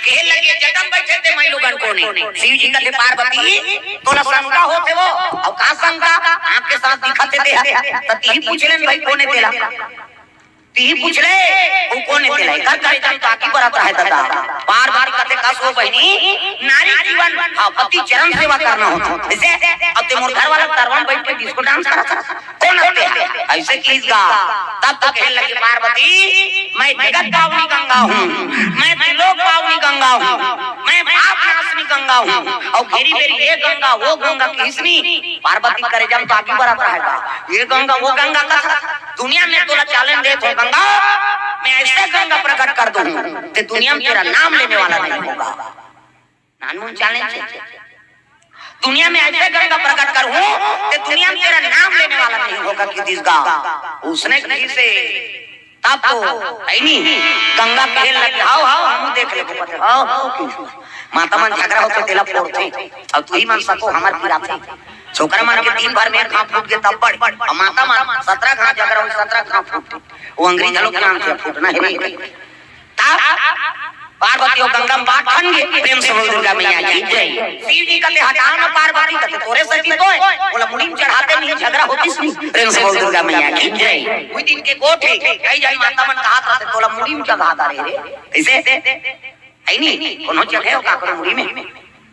कहे लगे जटम बैठे थे मैं लोगन को ने शिव जी कहते पार्वती तोला शंका होते वो और का शंका आपके साथ दिखते थे त ती पूछलन भाई कोने तेला ती पूछ ले वो कोने तेला कर कर जम ताकी बरात है दादा पार्वती कहते का सो बहनी नारी जीवन पति चरण सेवा करना होता जैसे अब ते मोर घर वाला तरवन बैठ के डिस्को डांस करता कौन होते हैं ऐसे कीजगा तब तो कहे लगे पार्वती मैं जगत पावनी गंगा हूँ मैं त्रिलोक पावनी गंगा हूँ मैं पाप नाशनी गंगा हूँ और घेरी मेरी ये गंगा वो गंगा किसनी पार्वती करे जब तो आगे बढ़ा रहेगा ये गंगा वो गंगा का दुनिया में तोला चैलेंज दे तो गंगा मैं ऐसे गंगा प्रकट कर दूं कि दुनिया में तेरा नाम लेने वाला नहीं होगा नानून चैलेंज दुनिया में ऐसे गंगा प्रकट करूं कि दुनिया में तेरा नाम लेने वाला नहीं होगा कि दिसगा उसने कहीं से तब तो नहीं गंगा खेल लगी हाओ हाओ हम देख ले पता हाओ हाओ माता मन झगड़ा होते तेला फोड़ते अब तू ही मन सको हमार गिराते छोकरा मन के दिन भर में खा फूट के तब बढ़ और माता मन 17 खा झगड़ा हो 17 खा फूट वो अंग्रेज लोग नाम से फूटना है पार्वती और गंगा बात ठंगे प्रेम से बोल दुर्गा मैया की जय शिव जी कहते हटाओ ना पार्वती कहते तोरे सती तो बोला मुड़ी में चढ़ाते नहीं झगड़ा होती सुनी प्रेम से बोल दुर्गा मैया की जय कोई दिन के कोठे कई जाई माता मन कहा था बोला मुड़ी में चढ़ाता रे ऐसे आई नहीं कोनो चढ़े हो का करो मुड़ी में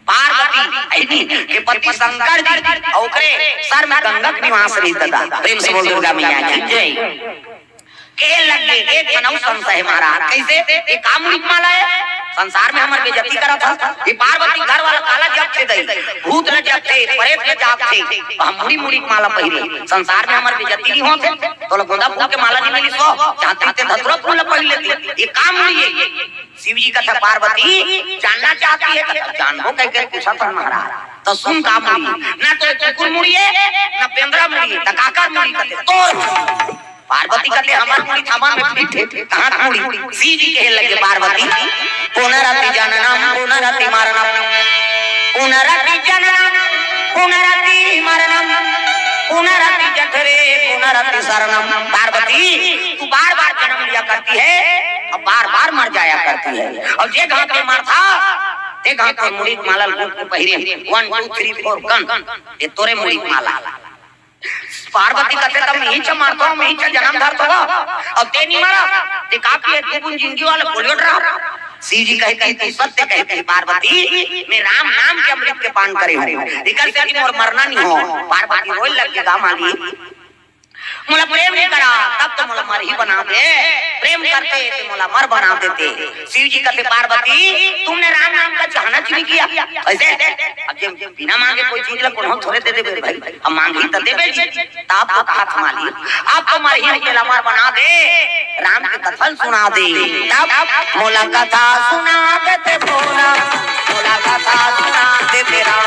पार्वती आई नहीं के पति शंकर जी और ओकरे सर में गंगा के निवास रही दादा प्रेम से बोल दुर्गा मैया की जय के लगे एक बनौ संशय महाराज कैसे ये कामुनिक माला है संसार में हमार बेइज्जती करा था ये पार्वती घर वाला काला जप थे दई भूत न जप थे प्रेत न जाप थे हम मुड़ी मुड़ी माला पहिरे संसार में हमार बेइज्जती नहीं होते तो गोंदा फूल के माला नहीं मिली सो चाहते थे धतुरा फूल पहिर लेते ये काम नहीं है शिव जी का था पार्वती जानना चाहती है जानबो कह के पूछा था महाराज तो सुन काम ना तो कुकुर मुड़ी है ना पेंद्रा मुड़ी है काका मुड़ी कहते तो पार्वती कहते हमार मुड़ी थामा में पीठे कहां मुड़ी शिव जी कहे लगे पार्वती पुनरति जननम पुनरति मरणम पुनरति जननम पुनरति मरणम पुनरति जठरे पुनरति शरणम पार्वती तू बार-बार जन्म लिया करती है और बार-बार मर जाया करती है और जे घाट पे मर था ते घाट पे मुड़ी माला पहिरे 1 2 3 4 गन ये तोरे मुड़ी माला पार्वती कहते तब मैं ही मारता हूँ मैं ही जन्म धरता हूँ अब ते नहीं मारा ते काफी है तू जिंदगी वाला बोलियो रहा शिव जी कहते तू सत्य कहती पार्वती मैं राम नाम के अमृत के पान करे हूँ निकल से और मरना नहीं हो पार्वती रोए लग गया माली मोला प्रेम नहीं करा तब तो मोला मर ही बना दे प्रेम करते तो मोला मर बना देते शिव जी कहते पार्वती तुमने राम नाम का चाहना क्यों किया ऐसे अब जब बिना मांगे कोई चीज ला कोनो थोड़े दे दे भाई अब मांगी त देबे जी ताप तो कहा थमाली आप तो मर ही के मर बना दे राम के कथन सुना दे तब मोला कथा सुना देते भोला मोला कथा सुना दे तेरा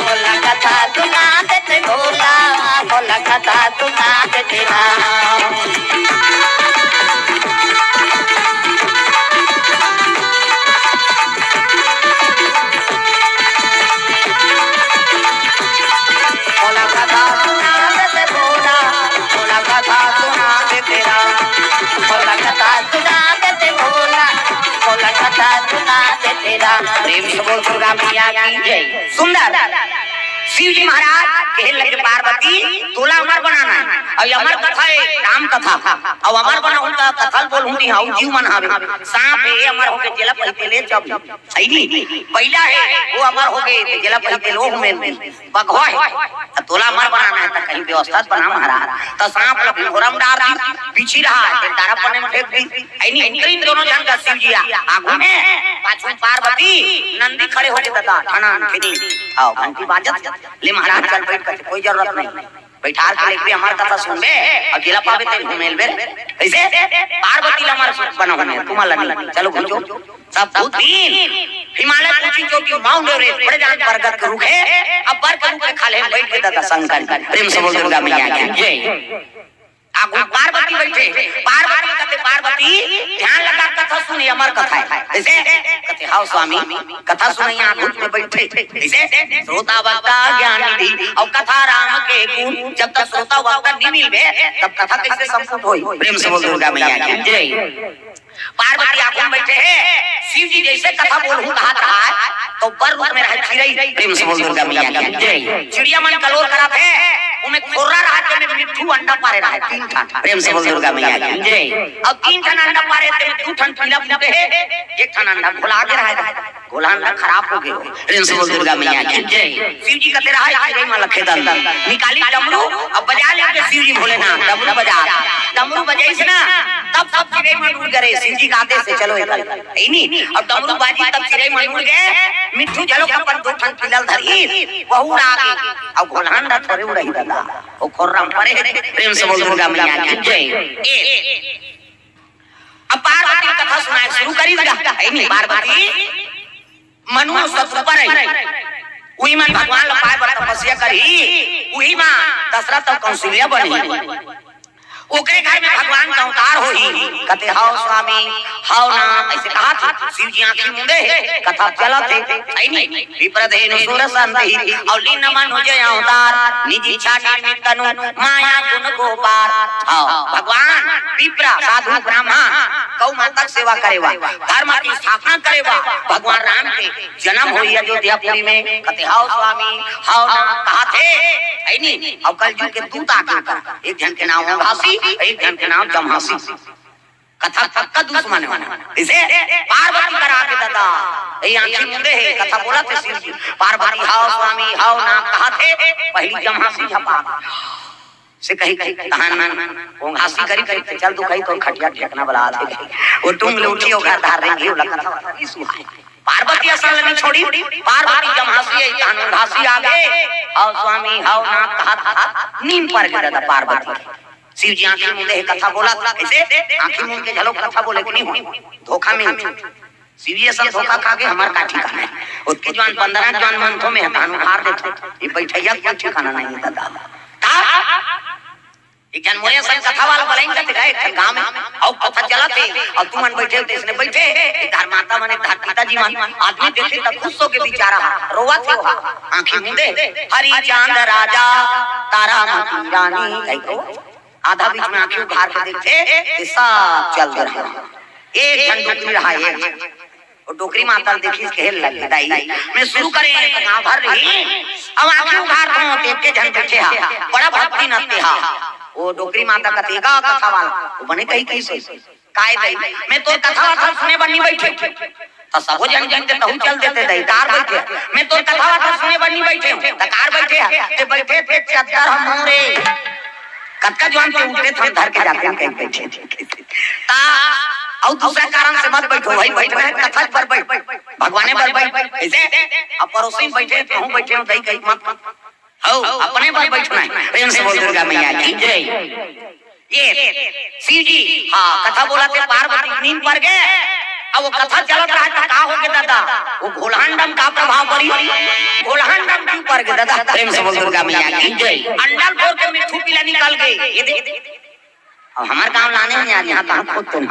मोला कथा सुना देते भोला मोला कथा सुना दे तेरा प्रेम से बोल दुर्गा मैया की जय सुंदर शिव जी महाराज कहे लगे पार्वती तोला अमर बनाना है और अमर कथा है राम कथा और अमर बना उनका कथा बोल हुंदी हाउ जीव मन हावे सांप है अमर हो के जेला पहते ले जब सही नहीं पहला है वो अमर हो गए जेला पहते लोग में बगवा है तोला अमर बनाना है तो कहीं व्यवस्था बना महाराज तो सांप लोग घोरम डार दी पीछे रहा है तारा पने में फेंक दी ऐनी इन दोनों जन का शिव जी आगू में पाछू पार्वती नंदी खड़े हो गए दादा ठाना खिनी आओ घंटी बाजत ले महाराज चल बैठ कर कोई जरूरत नहीं बैठार के लेके हमार कथा सुनबे अकेला पावे ते घुमेल बे ऐसे पार्वती लमर बना बने तुम्हारा नहीं चलो घुमो सब भूत हिमालय ऊंची चोटी माउंट एवरेस्ट बड़े जान बरगद के रुख है अब बरगद के खाले बैठ के दादा शंकर प्रेम से बोल दुर्गा मैया की जय आगू पार्वती बैठे पार्वती कहते पार्वती ध्यान लगा कथा सुनिए अमर कथा है ऐसे कहते हाउ स्वामी कथा सुनिए आगू में बैठे ऐसे श्रोता वक्ता ज्ञान निधि और कथा राम के गुण जब तक श्रोता वक्ता नहीं मिलबे तब कथा कैसे संपूर्ण होई प्रेम से बोल दुर्गा मैया की जय पार्वती आगू बैठे हैं शिव जी जैसे कथा बोलूं कहा रहा है तो बर रूप में रहे चिड़ै, प्रेम से बोल दुर्गा मैया की जय। चिड़िया मन कलोर करा थे उमे खोरा रहा थे में मिट्ठू अंडा पारे रहा है 3 ठन, प्रेम से बोल दुर्गा मैया की जय। अब 3 ठन अंडा पारे थे 2 ठन पीला फूटे है, 1 ठन अंडा घोला के रहा है, घोला अंडा खराब हो गयो, प्रेम से बोल दुर्गा मैया की जय। शिव जी कहते रहा है चिड़ै मन लखे दल निकाली डमरू अब बजा लेके शिव जी भोलेनाथ डमरू बजा, डमरू बजाई से ना तब सब चिड़ै मन उड़ गए शिव जी का आदेश से चलो इधर है नी। अब डमरू बाजी तब चिड़ै मन उड़ गए, मिट्ठू जलो अपन 2 ठन पिलल धरी बहु आगे अब घोलहांडा थोड़े उड़ई दादा ओ खोरम परे, प्रेम से बोल दुर्गा मैया की जय। अब पार्वती कथा सुनाए शुरू करी है नी। पार्वती मनु ससुर पर उही मन भगवान लपाए बर तपस्या करी, उही मां दशरथ और कौशल्या बनी, ओकरे घर में भगवान का अवतार होई। कहते हाउ स्वामी हाउ नाम ऐसे कहा था। शिव जी आंखी मुंदे कथा चला थे है नी। विप्रधेनु सुर संति और लीन मन हो जय अवतार निज इच्छा निमित्त तनु माया गुण गोपार। भगवान विप्र साधु ब्राह्मण गौ माता की सेवा करेवा, धर्म की स्थापना करेवा, भगवान राम के जन्म होई अयोध्यापुरी में। कहते हाउ स्वामी हाउ नाम कहा थे है नी। अब कलयुग के दूत आकर एक जन के नाम घासी एक जन के नाम जमहासी, कथा पक्का दुश्मन है इसे पार्वती करा के दादा ये आंखें मुंदे है कथा बोला थे शिव जी। पार्वती हाउ स्वामी हाउ नाम कहा थे, पहली जमहासी झपा से कही कहान वो घासी करी करी चल तू कही तो खटिया ठेकना बला दे वो तुम ले उठी और घर धार रही है कथा इस पार्वती असल नहीं छोड़ी। पार्वती जमहासी है तान घासी आ गए हाउ स्वामी हाउ नाम कहा था नींद पर गया दादा पार्वती। शिव जी आंखें मुंदे कथा बोला ऐसे आंखें मूंद के झलो कथा बोले कि नहीं धोखा में शिव जी सब धोखा खा के हमार का ठिकाना है उसके जवान 15 जवान मंथों में हतान हार देते ये बैठैया कोई ठिकाना नहीं है दादा। एक जन मोरे सब कथा वाला बलाइन करते गए गांव में और कथा चलाते और तुम मन बैठे थे इसने बैठे धर माता माने धर पिताजी मान आदमी देखे तब खुश हो के बेचारा रोवा थे आंखें मुंदे हरि चांद राजा तारा मती रानी कही तो आधा बीच में आंखें उघार के देखते सब चल रहा एक घंटा डोकरी रहा एक और डोकरी माता देखी खेल लगी दाई मैं शुरू करें गांव भर रही अब आंखें उघार तो देख के जन बैठे हा बड़ा भक्ति नते हा वो डोकरी माता का तेगा कथा वाला वो बने कहीं कैसे काय दई मैं तो कथा वाला सुने बनी बैठे तो सब जन जन के तहु चल देते दई कार बैठे मैं तो कथा वाला सुने बनी बैठे हूं त कार बैठे ते बैठे थे चद्दर हमरे कटका जवान पे उठते थे धर के जाते हैं कहीं बैठे ता और दूसरा कारण से मत बैठो भाई बैठना है कथा पर बैठ भगवाने पर बैठ ऐसे अब पड़ोसी बैठे तो हूं बैठे हूं दई कहीं मत हो अपने पर बैठना है। प्रेम से बोल दुर्गा मैया की जय। ये शिव जी हां कथा बोला थे पार्वती नींद पर गए अब वो कथा चलत रहा था का हो गया दादा वो घोलहांडम का प्रभाव पड़ी घोलहांडम क्यों पर गया दादा। प्रेम से बोल दुर्गा मैया की जय। अंडल फोड़ के मिट्ठू पीला निकल गए ये देख अब हमारे गांव लाने में यार यहां कहां खोद तुम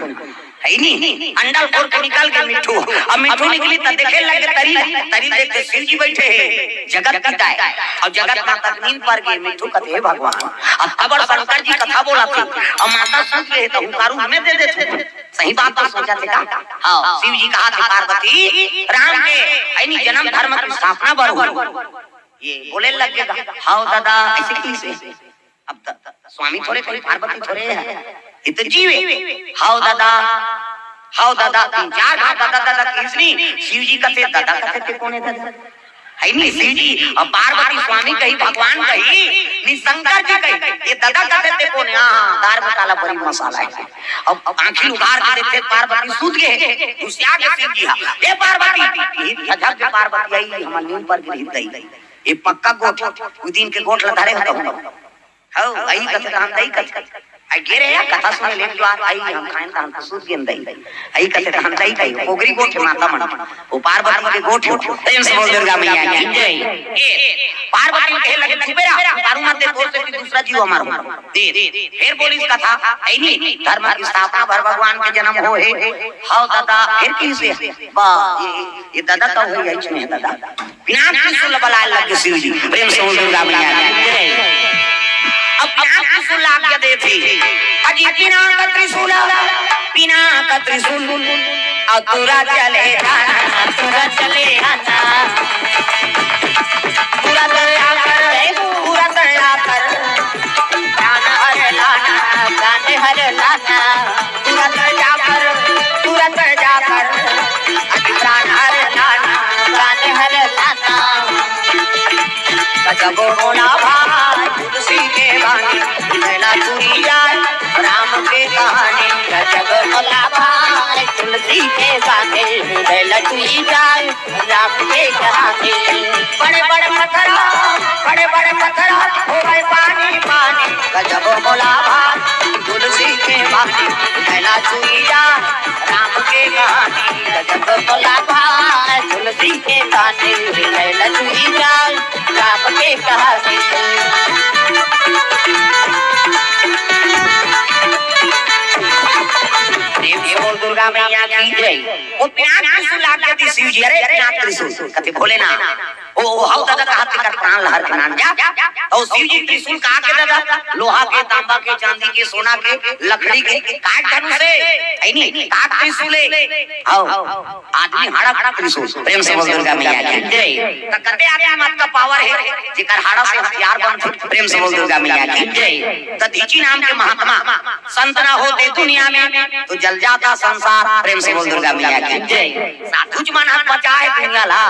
है नी अंडल फोड़ के निकल गए मिट्ठू अब मिट्ठू निकली तो देखे लगे तरी देखते शिव जी बैठे हैं जगत पिता है और जगत माता नींद पर गए मिट्ठू कहते हैं भगवान अब खबर शंकर जी कथा बोला थे और माता सोच रहे तो हुंकारू हमें दे देते सही बात तो सोचा थे का हां शिव जी कहा था पार्वती राम के ऐनी जन्म धर्म की स्थापना बर ये बोले लगेगा हां दादा ऐसे कैसे अब स्वामी थोड़े कोई पार्वती थोड़े है ये तो जीवे हाउ दादा 3-4 घाट दादा दादा किसनी शिव जी कहते दादा कहते कौन है दादा है नहीं शिव जी और पार्वती स्वामी कही भगवान कही नि शंकर जी कही ये दादा कहते कौन है हां दार में काला बड़ी मसाला है अब आंखें उघार के देखते पार्वती सूत गए घुसिया के शिव जी हे पार्वती ये झक के पार्वती आई हम नींद पर गिर गई ये पक्का गोठ उस दिन के गोठ लधारे होता हां आई कथा हम दई कथा आई गिरे या कथा सुने ले जो आई हम खाएं त हम सूत गेन दई आई कथा हम दई कई ओगरी गोठ माता मन वो पार्वती के गोठ प्रेम से बोल दुर्गा मैया की जय। ए पार्वती कहे लगे छुपेरा तारू मत दे बोल से दूसरा जीव हमारो दे फिर बोली कथा है नी धर्म की स्थापना भर भगवान के जन्म हो है हां दादा फिर की से बा ये दादा तो हो गई है दादा बिना त्रिशूल बलाए लगे शिव जी प्रेम से बोल दुर्गा मैया की जय। अब त्रिशूल आज्ञा दे थी अजी बिना का त्रिशूल और तुरा चले जाना, तुरा चले आना, पूरा दरिया कर, पूरा दरिया कर, गाना हर लाना, गाने हर लाना, पूरा दरिया कर, पूरा दरिया कर, गाना हर लाना, गाने हर लाना। जब बोला भाई तुलसी के बानी, नैना चुरी जाए राम के कहानी। जब बोला भाई तुलसी के गाने, नैना चुरी जाए राम के कहानी। बड़े बड़े पत्थर, बड़े बड़े पत्थर हो गए पानी पानी। जब बोला भाई तुलसी के बानी, नैना चुरी जाए राम के कहानी। जब बोला भाई तुलसी के गाने, नैना चुरी जाए राम के कहानी। बोल दुर्गा मैया की जय। वो प्यार त्रिशूल लाके दी शिव जी, अरे प्यार त्रिशूल कते भोले ना ओ हाउ दादा का हाथ कर प्राण लहर के नाम जा। और शिव जी त्रिशूल कहा के दादा, लोहा के, तांबा के, चांदी के, सोना के, लकड़ी के, काट धनुष से है नहीं काट त्रिशूल आओ आदमी हाड़ा त्रिशूल। प्रेम से बोल दुर्गा मैया की जय। त कते आदमी मत का पावर है जेकर हाड़ा से हथियार बनथे। प्रेम से बोल दुर्गा मैया की जय। त दीची नाम के महात्मा संत ना होते दुनिया में तो जल जाता संसार। प्रेम से बोल दुर्गा मैया की जय। साधु मन हाथ बचाए दुनिया ला,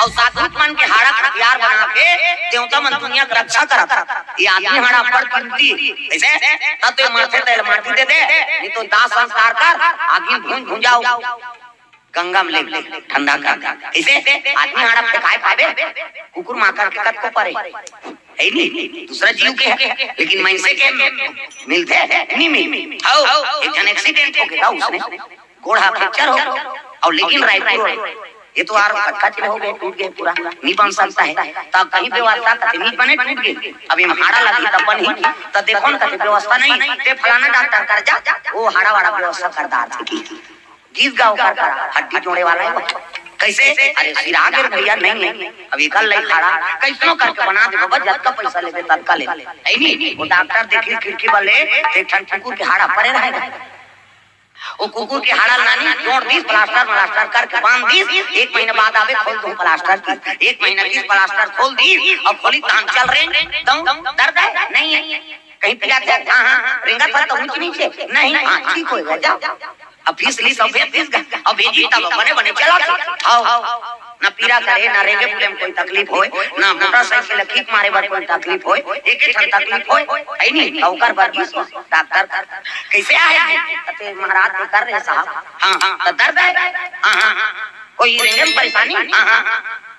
और साधु मन के हाड़ा हथियार बना के देवता मन दुनिया की रक्षा करता। ये आदमी हाड़ा पर कीमती ऐसे तब तो मरते तेल माटी दे दे, नहीं तो दाह संस्कार कर आगे भूंज जाओ गंगा में ले ठंडा कर। इसे आदमी हाड़ा पे खाए पावे कुकुर माकर के कट को परे है नहीं दूसरा जीव के है, लेकिन मनसे के मिलते नहीं मिल। हाउ एक जन एक्सीडेंट हो गया उसने, घोड़ा फ्रैक्चर हो और लेकिन राइट ये तो आर कच्चा हो गए, टूट गए, पूरा नहीं बन सकता है। तब कहीं व्यवस्था कते नहीं बने, टूट गए। अभी हाड़ा लगी तब बनी, तब देखो ना कते व्यवस्था नहीं ते फलाना डॉक्टर कर जा वो हाड़ा वाला व्यवस्था कर दार की गीत गाओ कर हड्डी जोड़े वाला है कैसे। अरे सिरा के भैया नहीं अभी कल ले खाड़ा कैसनो करके बना दे बस जब का पैसा लेते तत्काल ले नहीं। वो डॉक्टर देखी खिड़की वाले एक ठन कुकुर के हाड़ा पड़े रहेगा, वो कुकुर के हाड़ा नानी जोड़ दीस प्लास्टर करके बांध दीस। एक महीने बाद आवे खोल दो प्लास्टर की, एक महीना दीस प्लास्टर खोल दीस और खोली तान चल रहे दर्द है नहीं है कहीं पिया था। हाँ रिंगा था तो ऊंच नीचे नहीं, हाँ ठीक होगा जाओ। अब फीस ली सब फीस अब भेजी तब बने बने चला आओ ना पीरा करे ना रेंगे पुले में कोई तकलीफ होए, ना मोटरसाइकिल किक मारे बार कोई तकलीफ होए, एक एक तकलीफ होए है नहीं औकर वर्गीस डॉक्टर कैसे आए ते महाराज के कर रहे साहब। हां तो दर्द है, हां कोई रेंगे में परेशानी, हां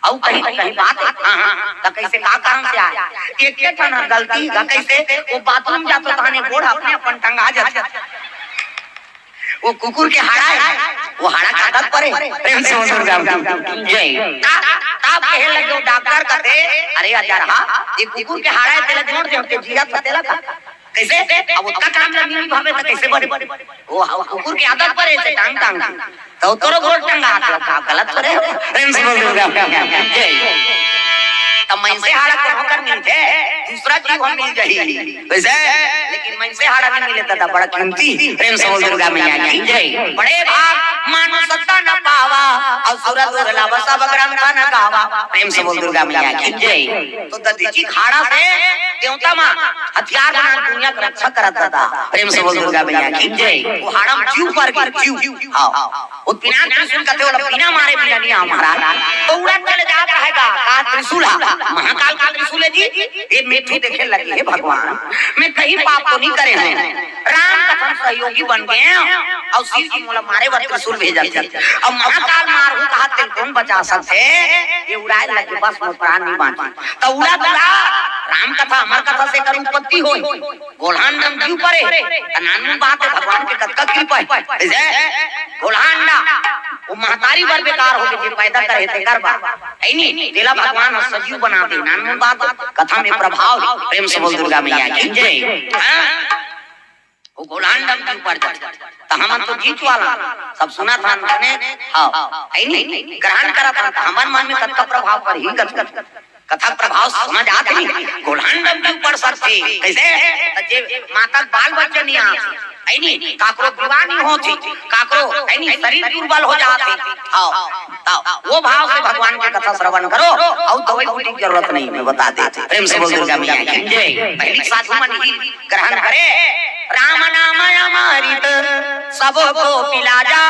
औ कहीं बात, हां तो कैसे का कारण से आया एक एक ठन गलती का कैसे वो बाथरूम जातो ताने गोड़ अपने अपन टंगा जाता। वो कुकुर के हाड़ा है, वो हाड़ा काटत परे। प्रेम से दुर्गा जय। ताप कहे लगे डॉक्टर कहते अरे यार हां ये कुकुर के हाड़ा है तेला जोड़ दे के जिया पतेला का कैसे। अब उसका काम नहीं भावे तो कैसे बने वो कुकुर की आदत परे से टांग तो तोरो गोड़ टंगा का गलत करे। प्रेम से दुर्गा जय। तब मैं से हाड़ा को होकर मिलते दूसरा जीव हम मिल जाही वैसे, लेकिन मैं से हाड़ा नहीं मिले था बड़ा कीमती। प्रेम से दुर्गा मैया की जय। बड़े भाग मानो सत्ता न पावा और सूरत दुर्लभ सब ग्रंथ न गावा। प्रेम से दुर्गा मैया की जय। तो ददीची खाड़ा से देवता मां हथियार बना दुनिया की रक्षा करता था। प्रेम से दुर्गा मैया की जय। वो हाड़ा जीव पर जीव हां वो बिना त्रिशूल का तेवला बिना मारे बिना नहीं हमारा तो उड़ा चले जा रहेगा का त्रिशूल महाकाल का त्रिशूल है जी। ये मेथी देखे लगी है भगवान मैं कहीं पाप तो नहीं करे हैं, राम का हम सहयोगी बन गए और शिव जी मोला मारे वर त्रिशूल भेजा थे। अब महाकाल मारू कहा तेल कौन बचा सकते, ये उड़ाए लगे बस मोर प्राण नहीं बांची तो उड़ा दूरा राम कथा अमर कथा से कर उत्पत्ति होई गोल्हान नाम जीव परे नानू बात है भगवान के कथा कृपा है। गोल्हांडा वो महतारी बर बेकार हो गए पैदा करे थे करबा है नहीं तेला भगवान सजीव बना दे नानू बात कथा में प्रभाव। प्रेम से बोल दुर्गा मैया की जय। वो गोल्हांडा के ऊपर तो हम तो जीत वाला सब सुना था मैंने हां है नहीं ग्रहण करा था हमारे मन में कथा प्रभाव पर ही कथा प्रभाव समझ आते नहीं। गोल्हांडा के ऊपर सकती कैसे जे माता बाल बच्चे नहीं आ है नहीं काकरो दीवानी होती काकरो है नहीं शरीर दुर्बल हो जाते आओ वो भाव से भगवान के कथा श्रवण करो और दवाई की जरूरत नहीं मैं बता देते प्रेम से बोल दुर्गा मैया की जय पहली साधु मन ही ग्रहण करे राम नाम अमृत सबको पिला जा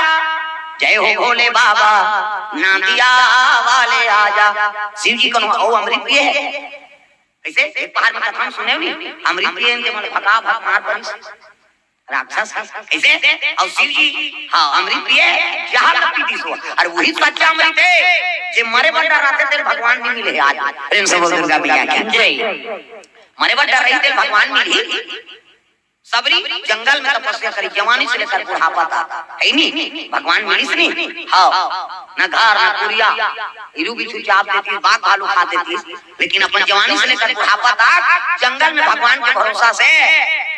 जय हो भोले बाबा नादिया वाले आजा शिव जी कनो ओ अमृत पिए है ऐसे एक पहाड़ में कथा सुने नहीं अमृत पिए के मन भगा भाग मार पर राक्षस ऐसे और शिव जी हां अमृत पिए जहां लगती थी सो और वही सच्चा अमृत है जे मरे बड़ा रहते तेरे भगवान नहीं मिले आज प्रेम से बोल दुर्गा मैया की जय मरे बड़ा रही तेरे भगवान मिली सबरी जंगल में तपस्या करी जवानी से लेकर बुढ़ापा तक है नहीं भगवान मिलिस नहीं हां ना घर ना कुरिया इरु बिछु चाप देती बाघ भालू खा देती लेकिन अपन जवानी से लेकर बुढ़ापा तक जंगल में भगवान के भरोसा से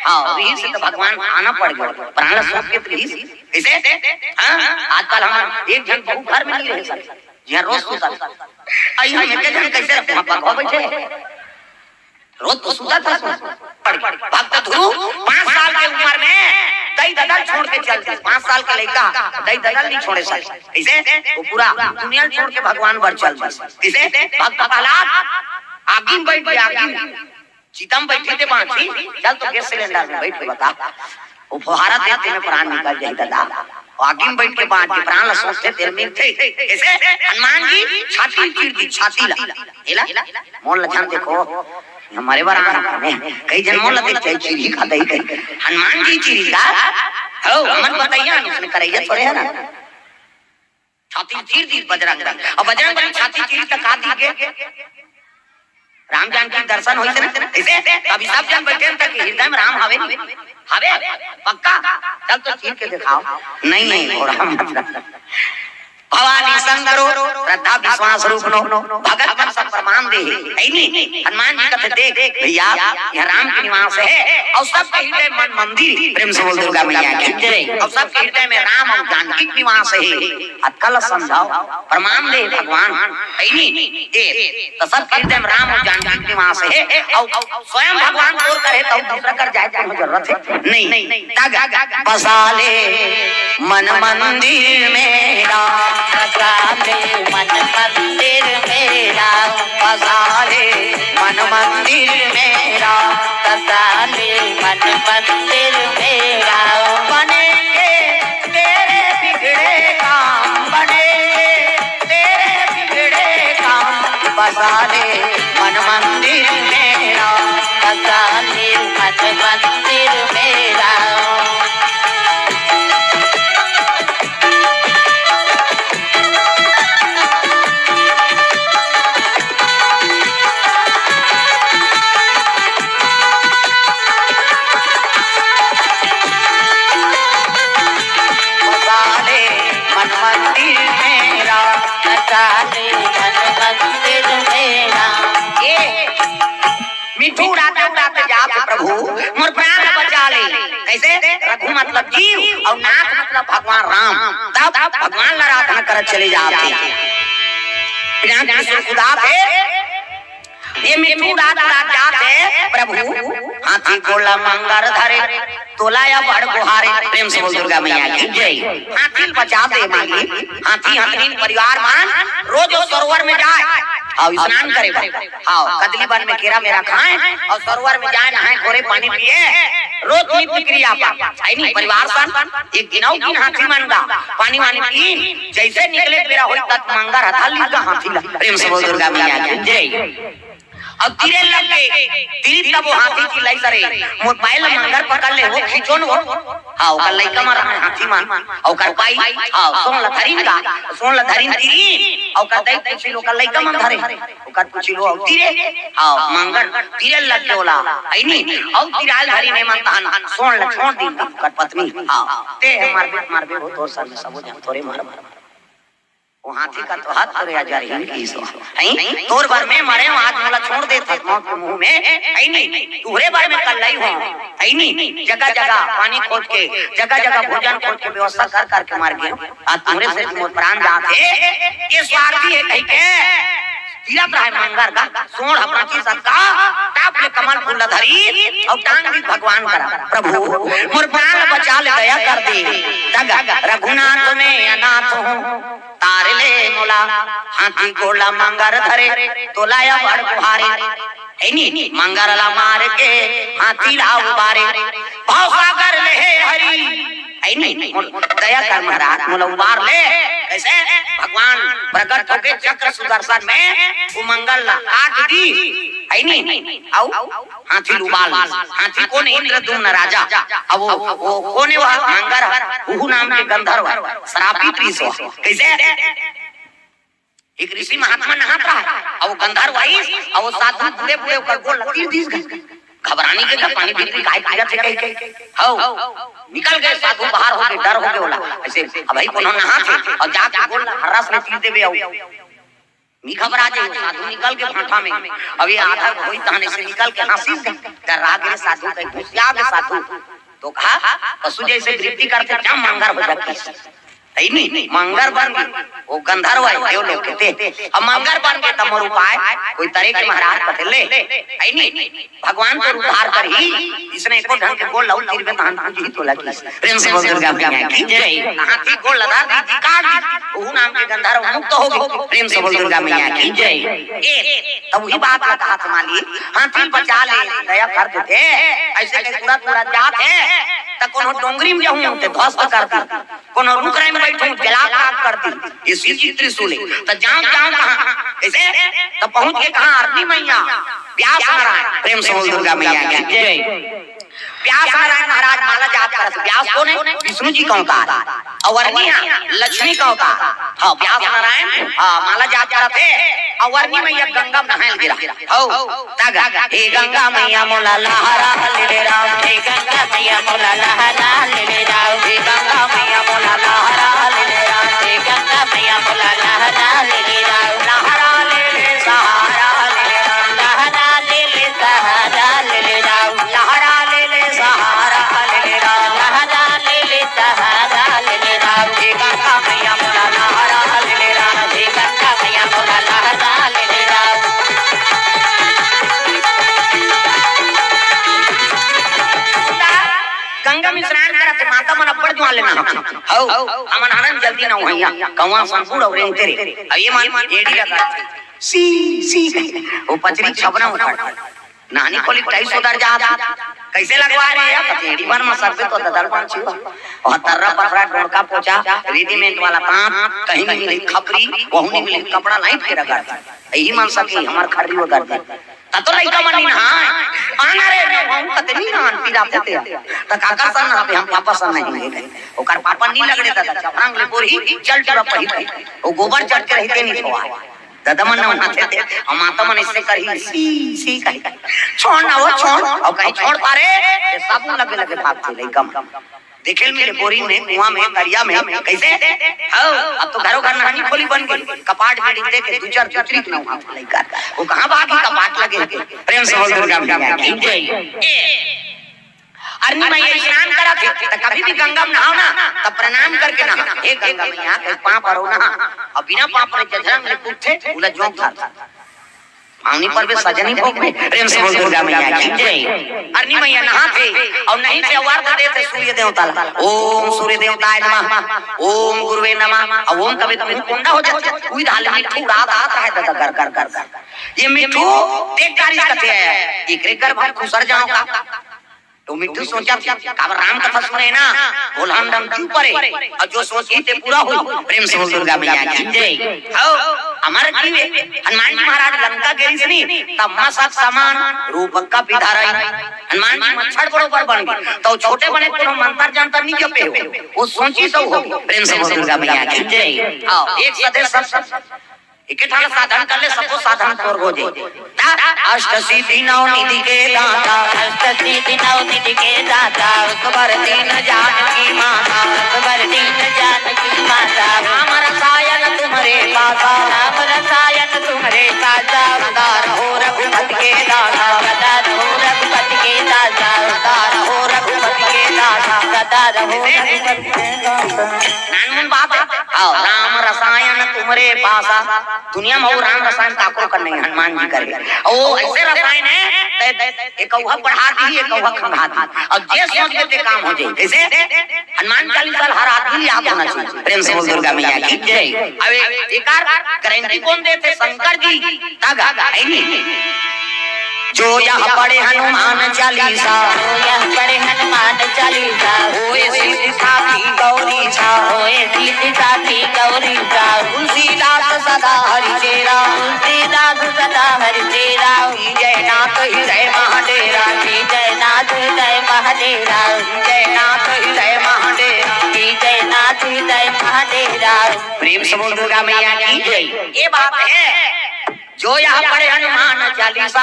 हां रही से तो भगवान आना पड़ गया प्राण सूख के रही ऐसे हां आजकल हम एक जन बहु घर में नहीं रह सकते जहां रोज सुता आई हम एक जन कैसे भगवा बैठे रोज तो सुता था भक्त ध्रुव 5 साल की उम्र में दई ददल छोड़ के चलते 5 साल का लड़का दई ददल नहीं छोड़े सकते ऐसे वो पूरा दुनिया छोड़ के भगवान पर चल किसे भक्त प्रहलाद आगे बैठ गया आगे चितम बैठे थे बांसी चल तो गैस सिलेंडर में बैठ के बता वो फुहारा देते में प्राण निकल जाए दादा आगे में बैठ के बांध के प्राण सोचते तेरे में थे ऐसे हनुमान जी छाती चीर दी छाती ला मोन लछन देखो हमारे बार कई जन्मों लगे चाहे चीरी खाता ही कहीं हनुमान जी चीरी का हो मन बताइए उसने करैया थोड़े है ना छाती चीर दी बजरंग और बजरंग बली छाती चीरी तक आ दी के राम जानकी दर्शन होइसे ना ऐसे अभी सब जन बैठे तक हृदय में राम हवे पक्का चल तो चीर के दिखाओ नहीं और हम भवानी शंकरो श्रद्धा विश्वास रूप नो भगत मन सब प्रमाण दे है नहीं हनुमान जी कहते देख भैया यह राम के निवास है और सबके हृदय मन मंदिर प्रेम से बोल दुर्गा मैया की जय और सबके हृदय में राम और जानकी के निवास है अकल समझाओ प्रमाण दे भगवान है नहीं तो सबके हृदय में राम और जानकी के निवास है और स्वयं भगवान और करे तो दूसरा कर जाए तो जरूरत है नहीं तग बसाले मन मंदिर मेरा बसाले मन मंदिर मेरा बसाले मन मंदिर मेरा बसाले मन मंदिर मेरा बनेंगे तेरे बिगड़े काम बनेंगे तेरे बिगड़े काम बसाले मन मंदिर मेरा बसाले मन मंदिर मेरा मिठू उड़ाते उड़ाते जाते प्रभु मोर प्राण बचा ले कैसे रघु मतलब जीव और नाथ मतलब भगवान राम तब भगवान आराधना कर चले जाते ये मिठू उड़ाते जाते प्रभु हाथी गोला मंगर धरे तोलाया बड़ गुहारे प्रेम से बोल दुर्गा मैया की जय हाथी बचा दे मांगी हाथी हथनीन परिवार मान रोज सरोवर में जाए और स्नान करे आओ कदली बन में केरा मेरा खाएं और सरोवर में जाए नहाए घोरे पानी पिए रोज नित्य क्रिया है नहीं परिवार सन एक दिनों की हाथी मानगा पानी वानी पी जैसे निकले मेरा होई तक मंगर हथा लीगा हाथी ला प्रेम से बोल दुर्गा मैया की जय अब तीरे लग गए तीर तब वो हाथी की लाई करे मोबाइल मंगर पकड़ ले वो खींचो न वो हां का लइका मार हाथी मान और कर पाई हां सोन ल धरिन तीरी और का दई पूछ लो का लइका मन धरे और कर पूछ लो और तीरे हां मंगर तीरे लग गेला है नहीं और तीराल धरी ने मन तहन सोन ल छोड़ दी कर पत्नी हां ते मारबे वो तो सर में सब जन थोड़े मार वो हाथी का तो हाथ तोड़े जा रही की सो है तोर बार में मरे आज मोला छोड़ दे तक मौत के मुंह में है नहीं तूरे बार में कल लाई हो है नहीं जगह जगह पानी खोद के जगह जगह भोजन खोद के व्यवस्था कर करके मार के आज तूरे से मोर प्राण जाते ये स्वार्थी है कह के तीरथ रहे मंगर का सोण अपना चीज का टाप ले कमल फूल धरी और टांग दी भगवान करा प्रभु मोर प्राण बचा ले दया कर दे तग रघुनाथ में अनाथ हूं तार ले मोला हाथी घोड़ा मंगर धरे तो लाया बड़ बुहारी ऐनी मंगरला मार के हाथी लाऊ बारे भाव सागर ले हरि ऐनी दया कर महाराज मोला उबार ले कैसे भगवान प्रकट होके चक्र सुदर्शन में वो मंगल काट दी ऐनी आओ हाथी उबाल हाथी कौन इंद्रद्युम्न राजा अब वो कौन वह मंगर उहु नाम के गंधर्व श्रापित ऋषि कैसे एक ऋषि महात्मा नहात रहा और गंधर्व आई और साधु बूढ़े बूढ़े कर गोल लकीर दीस घबराने के पानी भीतरी काय किया थे कहीं हो निकल गए साधु बाहर हो गए डर हो गए बोला ऐसे अब भाई कौन नहा थे और जाके बोल हरस में तीर देवे आओ नी घबरा जाए साधु निकल के भाठा में अब ये आधा कोई ताने से निकल के हंसी डरा गए साधु के घुसिया गए साधु तो कहा पशु जैसे वृत्ति करते क्या मंगर हो जाती नहीं मंगर बन गए वो गंधर्व है देव लोग कहते अब मंगर बन गए तब मोर उपाय कोई तरह के महाराज कहते ले नहीं भगवान को उद्धार कर ही इसने एको ढंग के गोल लौ तीर में तान पूजी तो लगी प्रेम से बोल दुर्गा मैया की जय हाथी गोल लगा दी काट वो नाम के गंधर्व मुक्त हो गए प्रेम से बोल दुर्गा मैया की जय तब वही बात का कहा तुम्हारी हाथी बचा ले दया कर देते ऐसे के पूरा पूरा जात है त कोनो डोंगरी में जाऊं ते ध्वस्त कर दी कोनो रुकराई में बैठूं जला आग कर दी ये सीधी त्रिशूल त जाऊं कहां ऐसे त पहुंच के कहां अरनी मैया व्यास नारायण प्रेम से बोल दुर्गा मैया की जय व्यास नारायण महाराज माला जाप कर व्यास कौन है विष्णु जी का अवतार अवर्णिया लक्ष्मी का अवतार हां व्यास नारायण माला जाप करते अवर्णी मैया गंगा में नहाए गिरा हो तग हे गंगा मैया मोला लहरा ले राम हे गंगा मैया मोला लहरा ले राम हे गंगा मैया मोला लहरा ले राम हे गंगा मैया मोला लहरा ले राम लहरा ले सहारा ले राम लहरा ले सहारा ले राम लहरा ले सहारा ले राम लहरा ले सहारा ले राम हे गंगा मैया मोला लहरा ले राम हे गंगा मैया मोला लहरा ले राम गंगा में स्नान करते माता मन अब्बड़ जुआ लेना हो हमन आनंद जल्दी ना होइया कवा संपूर्ण और तेरे अब ये मान एडी लगा सी वो पचरी छबना उठा नानी खोली 250 दर जा कैसे लगवा रहे हैं पचड़ी बन में सर पे तो ददर पान छी और तर्रा पकड़ा डोरका पोछा रेडीमेड वाला तांत कहीं नहीं मिली खपरी वहु नहीं मिली कपड़ा लाइट के रखा यही मन सकी हमार खरी वो कर दे तो लइका मनी ना आना रे हम कतनी ना पीरा देते त काका सन ना हम पापा सन नहीं है ओकर पापा नहीं लगड़े त चपरांग ले बोरी चल चुरा पही ओ गोबर चढ़ के रहते नहीं छोआ दादा मन ना थे और माता मन इससे करी सी कही छोड़ ना वो छोड़ और कहीं छोड़ पारे साबुन लगे लगे भागते लइका देखेल मेरे बोरी में कुआं में दरिया में कैसे हो अब तो घरों घर नहानी खोली बन गई कपाट में देख के दो चार चुचरी ना वहां लइका वो कहां भागी कपाट लगे प्रेम से बोल दुर्गा मैया की जय अरनी मैया स्नान करा थे तो कभी भी गंगा में नहाओ ना तब प्रणाम करके नहा हे गंगा मैया के पांव पर हो ना अब बिना पांव पर जजरंग ले कूदते उला जोक था पानी पर भी सजनी भोग में प्रेम से बोल दुर्गा मैया की जय अरनी मैया नहाते और नहीं से वार्ता देते सूर्य देवता ओम सूर्य देवताय नमः ओम गुरुवे नमः ओम कभी तो कुंडा हो जाता कोई डाल मिठू रात आता है दादा कर कर कर ये मिठू देख कारी करते हैं एक कर भाई खुसर जाऊंगा तो मिठू सोचा अब राम कथा सुने ना बोलहम दम क्यों परे और जो सोची ते पूरा हुई प्रेम से बोल दुर्गा मैया की जय हो अमर जीवे हनुमान जी महाराज लंका गेरी सनी तब मसक समान रूपक का विधाराई हनुमान जी मच्छर बरोबर बन गए तो छोटे बने कोनो मंत्र जानता नहीं जपे हो वो सोची सब हो प्रेम से बोल दुर्गा मैया की जय आओ एक सदे सब इकट्ठा साधन कर ले सबको साधन तोड़ हो जाए अष्ट सिद्धि नौ निधि के दाता अष्ट सिद्धि नौ निधि के दाता अकबर दीन जानकी माता अकबर दीन जानकी माता राम रसायन तुम्हारे पासा राम रसायन तुम्हारे पासा सदा रहो रघुपति के दाता सदा रहो रघुपति के दाता सदा रहो रघुपति के दासा सदा रहो नानमुन बात आओ राम रसायन तुम्हारे पासा दुनिया में वो राम रसायन काको कर नहीं हनुमान जी करे ओ ऐसे रसायन है एक कौवा बढ़ा दी एक कौवा खंगा दी और जे सोच लेते काम हो जाए कैसे हनुमान चालीसा हर आदमी याद होना चाहिए प्रेम से बोल दुर्गा मैया की जय। अब एक गारंटी कौन देते शंकर जी धागा है नहीं जो यह पढ़े हनुमान चालीसा जो यह पढ़े हनुमान चालीसा होए सिद्धि साखी गौरी छा होए सिद्धि साखी गौरी सा तुलसीदास सदा हरि तेरा तुलसीदास सदा हरि तेरा जयनाथ हृदय महाडेरा जयनाथ हृदय महाडेरा जयनाथ हृदय महाडेरा जयनाथ हृदय महाडेरा। प्रेम से बोल दुर्गा मैया की जय। ये बात है जो यहाँ पढ़े हनुमान चालीसा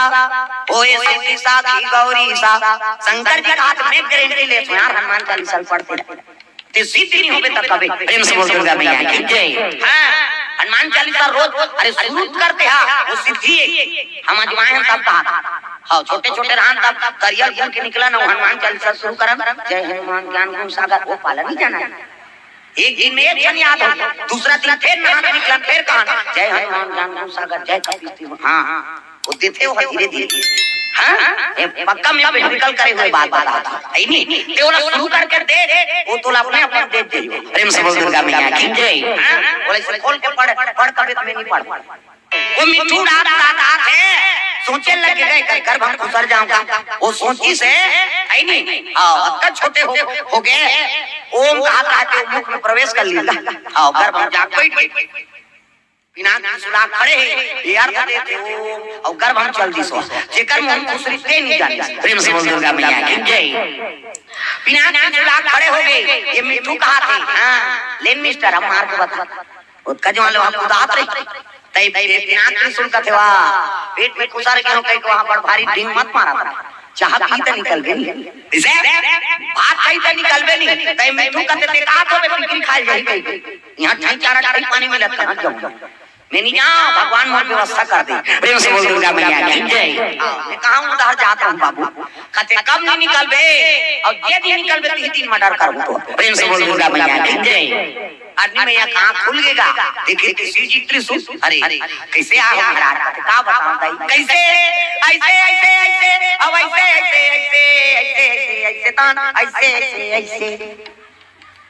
होए सिद्धि साखी गौरी सा शंकर जी का हाथ में गारंटी ले यार हनुमान चालीसा पढ़ते ते सिद्ध नहीं होबे तब कबे प्रेम से बोल दुर्गा मैया की जय। हां हनुमान चालीसा रोज अरे शुरू करते हां वो सिद्धि हम अजमाए तब कहा हां छोटे छोटे रहन तब करियर बन के निकला ना हनुमान चालीसा शुरू करन जय हनुमान ज्ञान गुण सागर वो पाला नहीं जाना है एक दिन में एक क्षण याद हो दूसरा दिन फिर नहा निकला फिर कहा जय हनुमान ज्ञान गुण सागर जय कपीति हां वो देते हो धीरे धीरे हां पक्का में निकल करे हुए बात आता है नहीं ते वो शुरू करके दे वो तो अपने अपने दे दे प्रेम से बोल दुर्गा मैया की जय। बोले से खोल के पढ़ कभी में नहीं पढ़ वो मिठू रात रात है सोचे लगे गए कर भर गुजर जाऊंगा वो सोची से है नहीं हां अक्का छोटे हो गए ओम कहा कहते मुख में प्रवेश कर लिया हां गर्भ में जा बैठ बिना सुला खड़े ये अर्थ देते ओम और गर्भ हम चल दी सो जेकर मुंह दूसरी ते नहीं जाने प्रेम से बोल दुर्गा मैया की जय। बिना सुला खड़े हो गए ये मिठू कहा थे हां लेन मिस्टर हम मार के बता उसका जो हम उदात रही तई बिना त्रिशूल का थे वाह पेट में खुसार के हो कई को वहां पर भारी डिंग मत मारा था चाह पी त निकल गई इसे बात कई त निकल बे नहीं तई मिठू कहते ते कहा तो मैं पिकरी खाल जाई गई यहां ठाई चारा ठाई पानी में लग कहां जाऊं मैं नहीं जाऊं भगवान मोर व्यवस्था कर दे प्रेम से बोल दुर्गा मैया की जय। मैं कहां उधर जाता हूं बाबू कहते कब नहीं निकल बे और जे दिन निकल बे 3 दिन मर्डर करूं तो प्रेम से बोल दुर्गा मैया की जय। आदमी में यह आंख खुल गएगा देखिए किसी जी त्रिशूल अरे कैसे आ महाराज का बताऊं कैसे ऐसे ऐसे ऐसे अब ऐसे ऐसे ऐसे ऐसे ऐसे तान ऐसे ऐसे ऐसे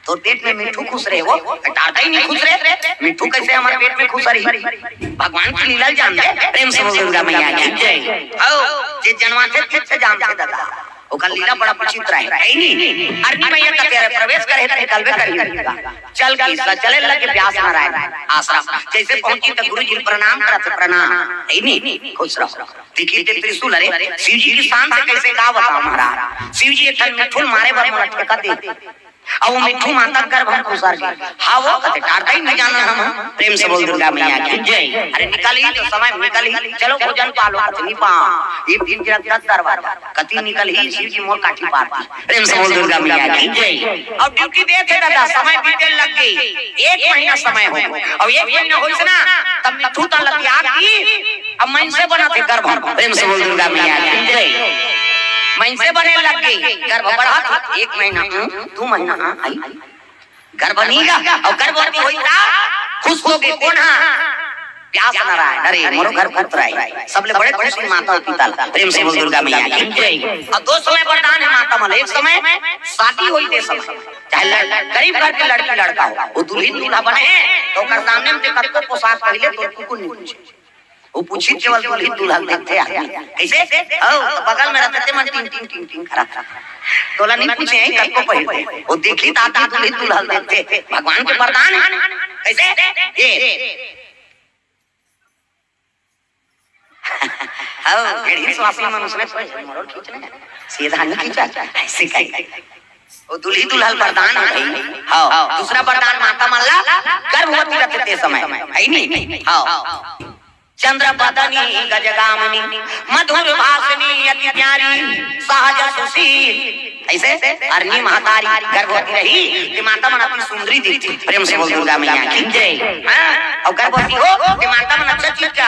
तो पेट में मिठू खुश रहे वो टाटा ही नहीं खुश रहे मिठू कैसे हमारे पेट में खुश रही भगवान की लीला जान ले प्रेम से बोल दुर्गा मैया की जय। ओ जे जनवाते फिर से जानते दादा ओकर लीला बड़ा विचित्र है नहीं अरनी मैया का तेरे प्रवेश करे तो निकलबे करेगा चल के चले लगे व्यास नारायण आश्रम जैसे पहुंची तो गुरु जी प्रणाम करते प्रणाम नहीं खुश रहो देखिए त्रिशूल अरे शिव जी की शान से कैसे का बताओ महाराज शिव जी एक मिठू मारे बर मटके का दे अब वो मिठू माता कर भर खुसार के हां वो कहते टारता ही नहीं जाना हम प्रेम से बोल दुर्गा मैया की जय। अरे निकली तो समय निकली चलो भोजन पालो कतनी पा ये दिन जरा 10 दरबार कति निकली शिव जी मोर काठी पाती प्रेम से बोल दुर्गा मैया की जय। अब ड्यूटी दे थे दादा समय बीते लग गई 1 महीना समय हो और 1 महीना होइस ना तब मिठू ता लग आ की अब मन से बना थे गर्भ प्रेम से बोल दुर्गा मैया की जय। मन से बने लग गई गर्भ बढ़ा 1 महीना 2 महीना आई गर्भ बनीगा और गर्भवती होइगा खुश हो गई कौन व्यास नारायण अरे मोरो घर पुत्र आई सबले बड़े खुशी माता पिता प्रेम से बोल दुर्गा मैया की जय। और 2 समय वरदान है माता मल एक समय शादी हुई थे समय चाहे गरीब घर के लड़की लड़का हो वो दुल्हन दूल्हा बने हैं तो कर सामने में कब को पोशाक पहले तो कुकुर नहीं पूछे वो पूछी केवल दुल्हन दूल्हा देखते आदमी कैसे ओ बगल में रहते थे मन टिंग टिंग करा तोला नहीं पूछे हैं कब को पहले वो देखी दादा दुल्हन दूल्हा देखते भगवान के वरदान कैसे ये ओ घड़ी स्वासी मनुष्य में मोड़ खींचना सीधा नहीं खींचा ऐसे कहीं वो दुल्ही दुल्हन वरदान है भाई हां दूसरा वरदान माता मल्ला गर्भवती रहते थे समय है नहीं हां चंद्र बदनी गजगामिनी मधुर भाषिनी अति प्यारी सहज सुशील ऐसे अरनी महतारी गर्भवती रही कि माता मन अपनी सुंदरी दिखती प्रेम से बोल दुर्गा मैया की जय। और गर्भवती हो कि माता मन अच्छे चीज का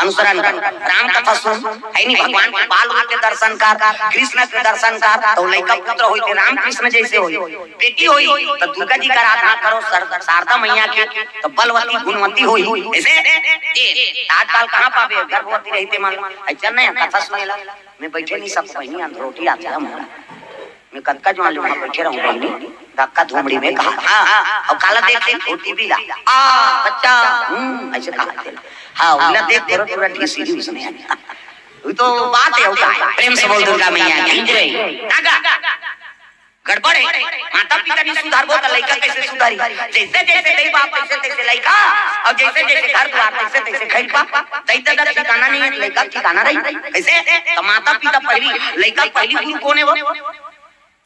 अनुसरण कर, राम कथा सुन, है नहीं भगवान के बाल के दर्शन कर, कृष्ण के दर्शन कर, तो लड़का पुत्र होई ते राम कृष्ण जैसे होई, बेटी होई तो दुर्गा जी का आराधना करो, शारदा मैया की तो बलवती गुणवती होई। ऐसे आजकल कहां पावे गर्भवती रहते मालूम अच्छा नहीं कथा सुनेला मैं बैठे नहीं सब बहनी रोटी आती है मैं कनका जो वहां बैठे रहूं बहनी धक्का धूमड़ी में कहा हां और काला देख ले टीवी ला बच्चा ऐसे कहा हां उला देख तेरा पूरा टीसी उसने वो तो बात है होता है प्रेम से बोल दुर्गा मैया की जय कागा गड़बड़ है माता पिता नहीं सुधारबो तो लड़का कैसे सुधारी जैसे जैसे दई बाप तैसे तैसे लड़का और जैसे जैसे घर द्वार तैसे तैसे खैर पा दई दादा ठिकाना नहीं है लड़का ठिकाना रही कैसे तो माता पिता पहली लड़का पहली गुरु कौन है वो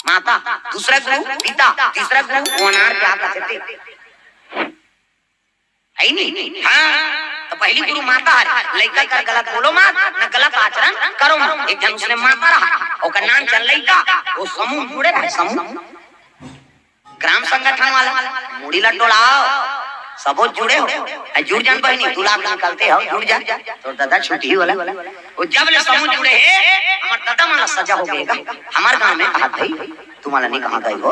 माता दूसरा गुरु पिता तीसरा गुरु वनार क्या कहते है नहीं हां तो पहली गुरु माता है लड़का का गलत बोलो मत न गलत आचरण करो मत एक जन उसने माता रहा ओकर नाम चल लड़का वो समूह जुड़े रहे समूह ग्राम संगठन वाला मुड़ी लटोलाओ सबो जुड़े हो जुड़ जान बहनी दूल्हा निकलते हो जुड़ जा तो दादा छुट्टी वाला वो जब ले समूह जुड़े है हमार दादा माला सजा हो गएगा हमार गांव में कहा गई तुम्हारा नहीं कहा गई हो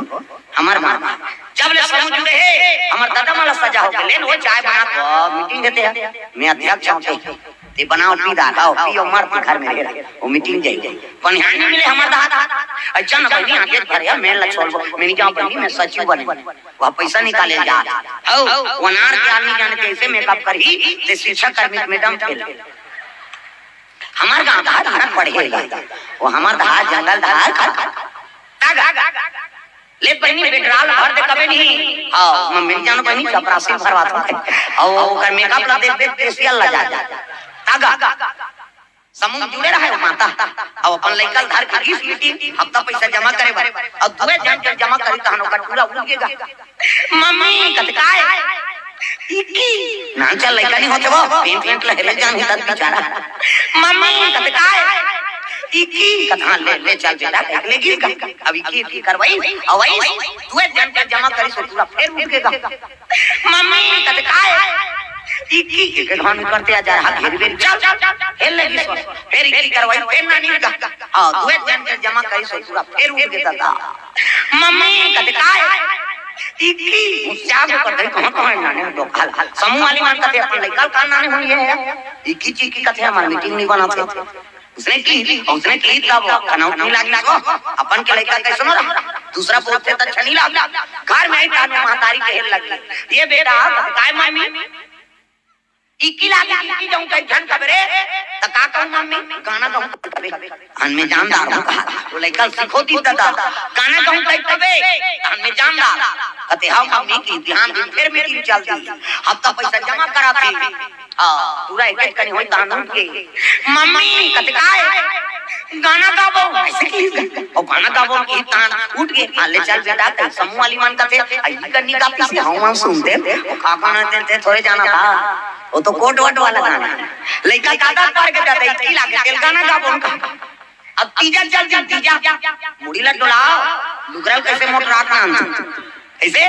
हमार गांव में जब ले समूह जुड़े है हमार दादा माला सजा हो गए वो चाय बना तो मीटिंग देते हैं मैं अध्यक्ष हूं ते बनाओ पी दाओ पी और मर के घर में रह वो मीटिंग जाई पनिहान मिले हमार दादा अच्छा ना बहनी आगे भरिया मैं लछोल मैंने क्या बहनी मैं सचिव बने वह पैसा निकाले जा हो वनार के आदमी जाने कैसे मेकअप करी ते शिक्षक कर्मी मैडम फेल हमार गांव धार धार पढ़ेगा वो हमार धार जंगल धार तागा ले बहनी बेडराल भर दे कबे नहीं हां मैं मिल जानो बहनी चपरासी भरवाता है और ओकर मेकअप ला देख देख फेशियल ला जा तागा समूह जुड़े रहे माता अब अपन लइका धार के 20 मीटिंग हफ्ता पैसा जमा करे बारे और दुए जन जमा करी तहन ओकर पूरा उगेगा मम्मी कतकाय इकी नाम चल लइका नहीं होते वो पेंट पेंट लहरे जान हित बेचारा मम्मी कतकाय इकी कथा ले चल बेटा लेगी अब इकी करवाई अवई दुए जन जमा करी सो पूरा फिर उगेगा मम्मी कतकाय इकी के धान करते आ जा रहा घेर चल हेल लगी सो फिर इकी करवाई फिर ना नहीं का हां दुए जन जमा करी सो पूरा फिर उड़ देता था मम्मी कतकाय इकी मुस्याग कर दे कहां नाने तो समूह वाली मान कहते अपन लइका का नाने हुई है इकी चीकी कहते हमारी मीटिंग नहीं बनाते उसने की तब कनौत नहीं लागला को अपन के लइका कैसे न रहा दूसरा बोलते त छनी लागला घर में कान में महतारी कहल लगी ये बेटा काय मम्मी इकी लागी इकी जाऊं कई घन कबरे त का कहूं मम्मी गाना गाऊं कबे हन में जानदार हूं कहा तो लइका सिखोती दादा गाना गाऊं कई कबे हन में जानदार कहते हम मम्मी की ध्यान दिन फिर मीटिंग चलती हफ्ता पैसा जमा कराते हां पूरा एक कनी होई तान के मम्मी कतकाय गाना गाबो ऐसे की और गाना गाबो की तान उठ के ले चल बेटा समूह वाली मान कहते आई करनी का पीछे हम सुनते का गाना देते थोड़े जाना था वो तो कोट वट वाला गाना लइका कादा पार के कहते इतनी लागे तेल गाना गाबो उनका अब तीजा चल जा तीजा मुड़ी ला डोलाओ लुगरा कैसे मोटरा ना ऐसे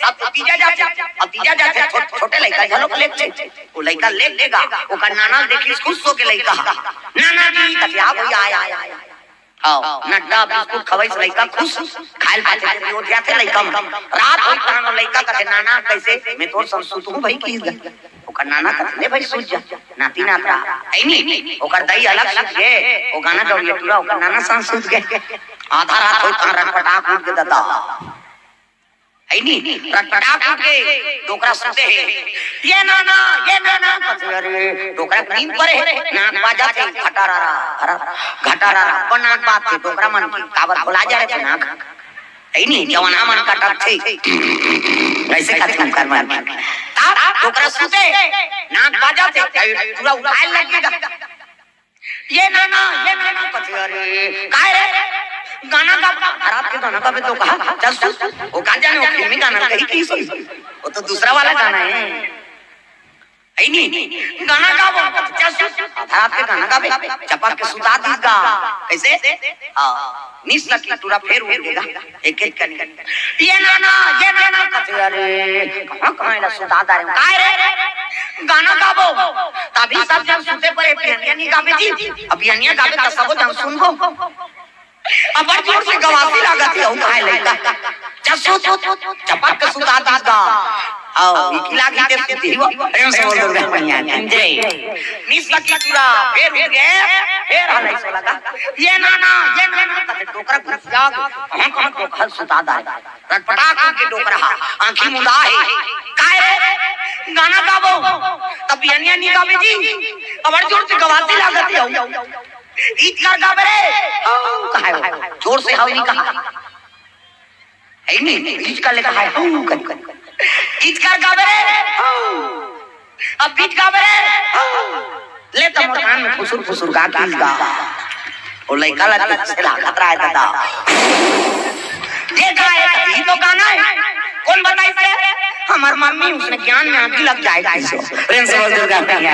अब तीजा जाते अब तीजा जाते छोटे लइका झलक ले वो लइका ले लेगा ओकर नाना देखी खुश हो के लइका नाना जी कथिया भैया आया आओ नड्डा बिस्कुट खवई से लइका खुश खाइल पाते थे रोटिया थे लइका रात होई कानो लइका कहते नाना कैसे मैं तोर संसूत हूं भाई की ओकर नाना कहते ले भाई सूझ जा नाती नाता आई नहीं ओकर दई अलग सूझ गए ओ गाना गौरिया पूरा ओकर नाना संसूत गए आधा रात होई कान रटपटा कूद के दादा आई नहीं रटपटा कूद के डोकरा सुते है ये नाना कहते अरे डोकरा नींद पर है नाक बाजा थे घटारा बनाक बात के डोकरा मन काबर बोला जा रहे थे नाक आई नहीं जवाना मन कटक थे ऐसे खत्म कर मन डोकरा सुते नाक बाजा थे पूरा उठाए लगेगा ये नाना कहते अरे काय रे गाना का रात के गाना का भी तो कहा चल वो का जाने वो फिल्मी गाना कही की वो तो दूसरा वाला गाना है आई नहीं गाना का वो चल रात के गाना का भी चपक के सुता दीगा कैसे निस लकी पूरा फेर उड़ेगा एक एक करके ये नाना कहते अरे कहां ला सुता दारे काय रे गाना गाबो तभी सब जन सुते पड़े पियनिया नहीं गावे जी अब पियनिया गावे त सबो जन सुनबो अब बड़ जोर से गवासी लागत है काहे लइका जसो चपक के सुता दिस गा आओ इकिला गीते सुती हो प्रेम से बोल दुर्गा मैया जय निस लकी पूरा फिर उठ गए फिर हलै से लगा ये नाना तते टोकरा घुस जाग कहां टोकरा सुता दा रटपटाक के टोकरा आंखी मुंदा है काहे गाना गाबो तब पियनिया नहीं गावे जी अब बड़ जोर से गवासी लागत है ईद कर गावे रे काहे जोर से हाउ नहीं कहा है नहीं ईद कर ले कहा है ईद कर गावे रे अब बीच गावे रे ले तमोर कान में फुसुर गा गा और लइका लड़की से लागत रहा है दादा ये गाए ये तो गाना है कौन बताई से हमार मम्मी उसने ज्ञान में आंधी लग जाएगा इसो प्रेम से बोल दुर्गा मैया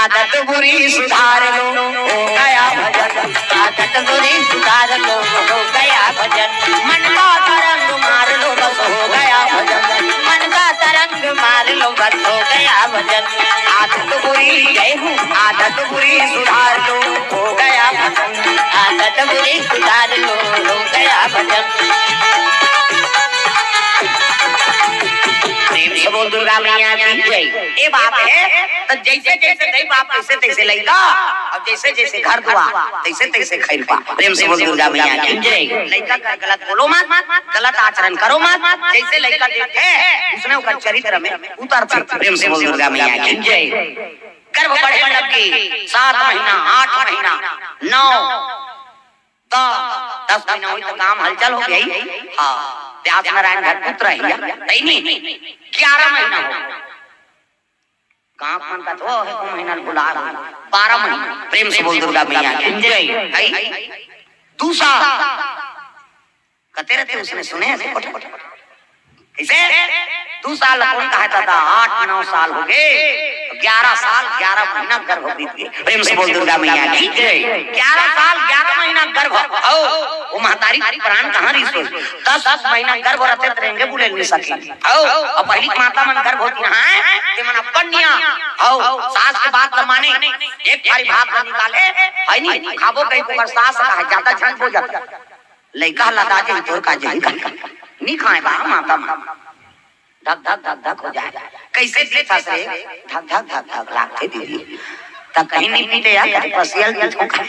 आदत बुरी सुधार लो हो गया भजन आदत बुरी सुधार लो हो गया भजन मन का तरंग मार लो बस हो गया भजन मन का तरंग मार लो बस हो गया भजन आदत बुरी जय हूँ आदत बुरी सुधार लो हो गया भजन आदत बुरी सुधार लो हो गया भजन बोल दुर्गा मैया की जय ए बात है तो जैसे जैसे दई बाप तैसे तैसे लइका अब जैसे जैसे घर दुआ तैसे तैसे खैरपा प्रेम से बोल दुर्गा मैया की जय लइका का गलत बोलो मत गलत आचरण करो मत जैसे लइका देखे उसने ओकर चरित्र में उतर प्रेम से बोल दुर्गा मैया की जय गर्भ बढ़े लगी 7 महीना 8 महीना 9 10 महीना हुई तो काम हलचल हो गई हां व्यास नारायण घर पुत्र है नहीं 11 महीना हो गांव मन का तो है 2 महीना बुला रहा 12 महीना प्रेम से बोल दुर्गा मैया की जय दूसरा कहते रहते उसने सुने ऐसे कोठे कोठे कैसे 2 साल कौन कहा था 8-9 साल हो गए 11 साल 11 महीना गर्भ बीत गए प्रेम से बोल दुर्गा मैया की जय 11 साल 11 महीना गर्भ वो महतारी प्राण कहाँ रही सोच 10 महीना गर्भ रहते रहेंगे बोले नहीं सके और पहली माता मन गर्भ होती है कि मन पन्निया सास के बात माने एक थाली भात निकाले है नहीं खाबो कहीं को सास का ज्यादा झंड हो जाता लइका लदा जे तोर का जही का नहीं खाए बा माता मन धक धक धक धक हो जाए कैसे देखा से धक धक धक धक लागते दीदी तब कहीं नहीं पीते यार पसियल की ठोका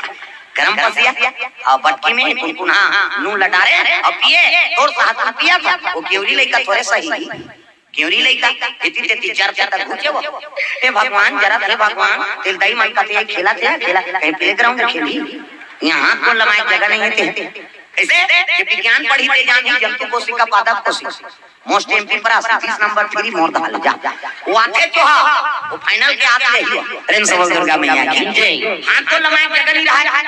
गरम पसिया और बटकी में कुनकुना नून लटारे और पिए तोर साथ में पिया था वो केवरी लइका थोड़े सही केवरी लइका इतनी तेती चार तक घुसे वो हे भगवान जरा हे भगवान तेल दही मन का ते खेला कहीं प्लेग्राउंड में खेली यहाँ हाथ को लगाए जगह नहीं है कैसे ये विज्ञान पढ़ी ते जानी जंतु कोशिका पादप कोशिका मोस्ट एमपी पर 30 नंबर फ्री मोर डाल जा वो आते जो वो फाइनल के आते रही प्रेम से बोल दुर्गा मैया की जय हाथ तो लगाए जगह नहीं रहा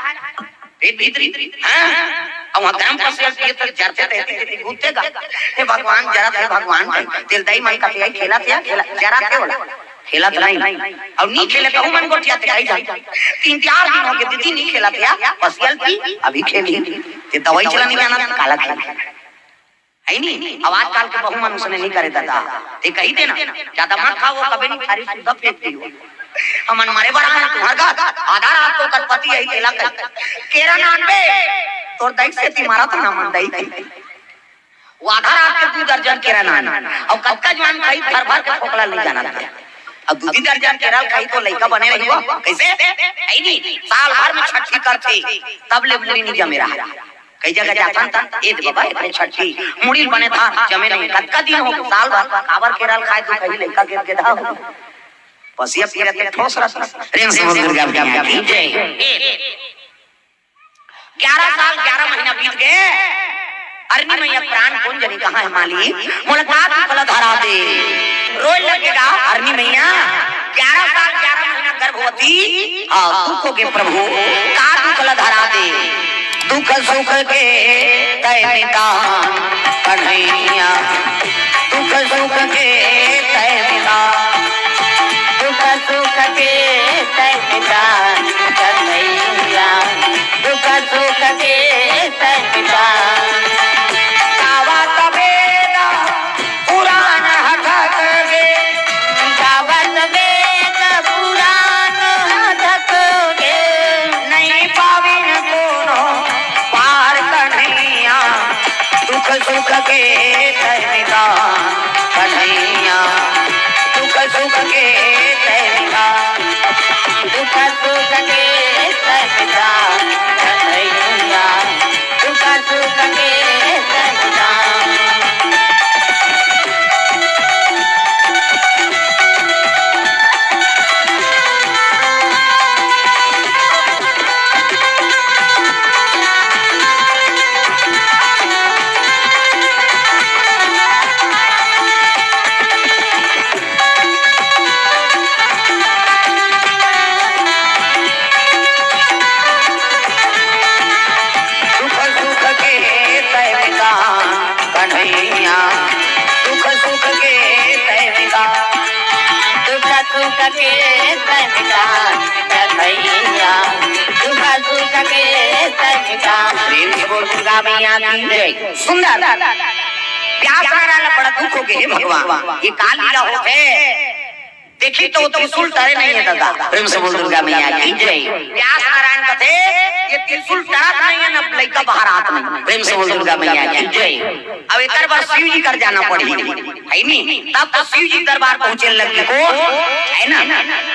पेट भीतरी हां और वहां गरम पसियल पिए तो चर्चा रहती घूमतेगा हे भगवान जरा थे भगवान तेल दही मन का खेला जरा थे बोला खेला तो नहीं और नहीं खेले तो मन गोटिया ते आई जाए 3-4 दिन हो गए दीदी नहीं खेला था पसियल पी अभी खेली ते दवाई चलाने में आना काला खेल है नहीं आवाज काल के बहु मनुष्य ने नहीं करे दादा ते कही देना ज्यादा मत खाओ कभी नहीं खारी शुद्ध फेंकती हो हमन मारे बड़ा है तुम्हारा का आधा रात को कर पति यही खेला कर केरा नान बे तोर दई से ती मारा तो ना मन दई वो आधा रात के 2 दर्जन केरा नान और कक्का जवान खाई भर भर के ठोकला ले जाना था अब 2 दर्जन केरा खाई तो लइका बने रही हो कैसे है नहीं साल भर में छठी करते तब ले मुड़ी नहीं जमे रहा कई जगह जाता था एक बाबा इतने छठी मुड़ी बने था जमे नहीं कक्का दिन हो साल भर काबर केरल खाए तो कहीं लइका गिर के धा पसिया पीरे ते ठोस रस प्रेम से बोल दुर्गा मैया की जय 11 साल 11 महीना बीत गए अरनी मैया प्राण कौन जनी कहां है माली मुलाकात फल धरा दे रोज लगेगा अरनी मैया 11 साल 11 महीना गर्भवती दुखों के प्रभु काट फल धरा दे दुख सुख के तय निदान कन्हैया दुख सुख के तय निदान दुख सुख के तय निदान कन्हैया दुख सुख के तय निदान गावत वेद पुराण हटक गे गावत वेद के सहता कन्हैया दुख सुख के सहता सुंदर प्यास नारायण बड़ा दुख हो गए भगवान ये काल लीला होते देखी तो त्रिशूल टरे नहीं है दादा प्रेम से बोल दुर्गा मैया की जय प्यास नारायण कथे ये त्रिशूल टरा नहीं है ना लइका बाहर आत नहीं प्रेम से बोल दुर्गा मैया की जय अब एक बार शिव जी कर जाना पड़ी है नहीं तब तो शिव जी दरबार पहुंचे लगे को है ना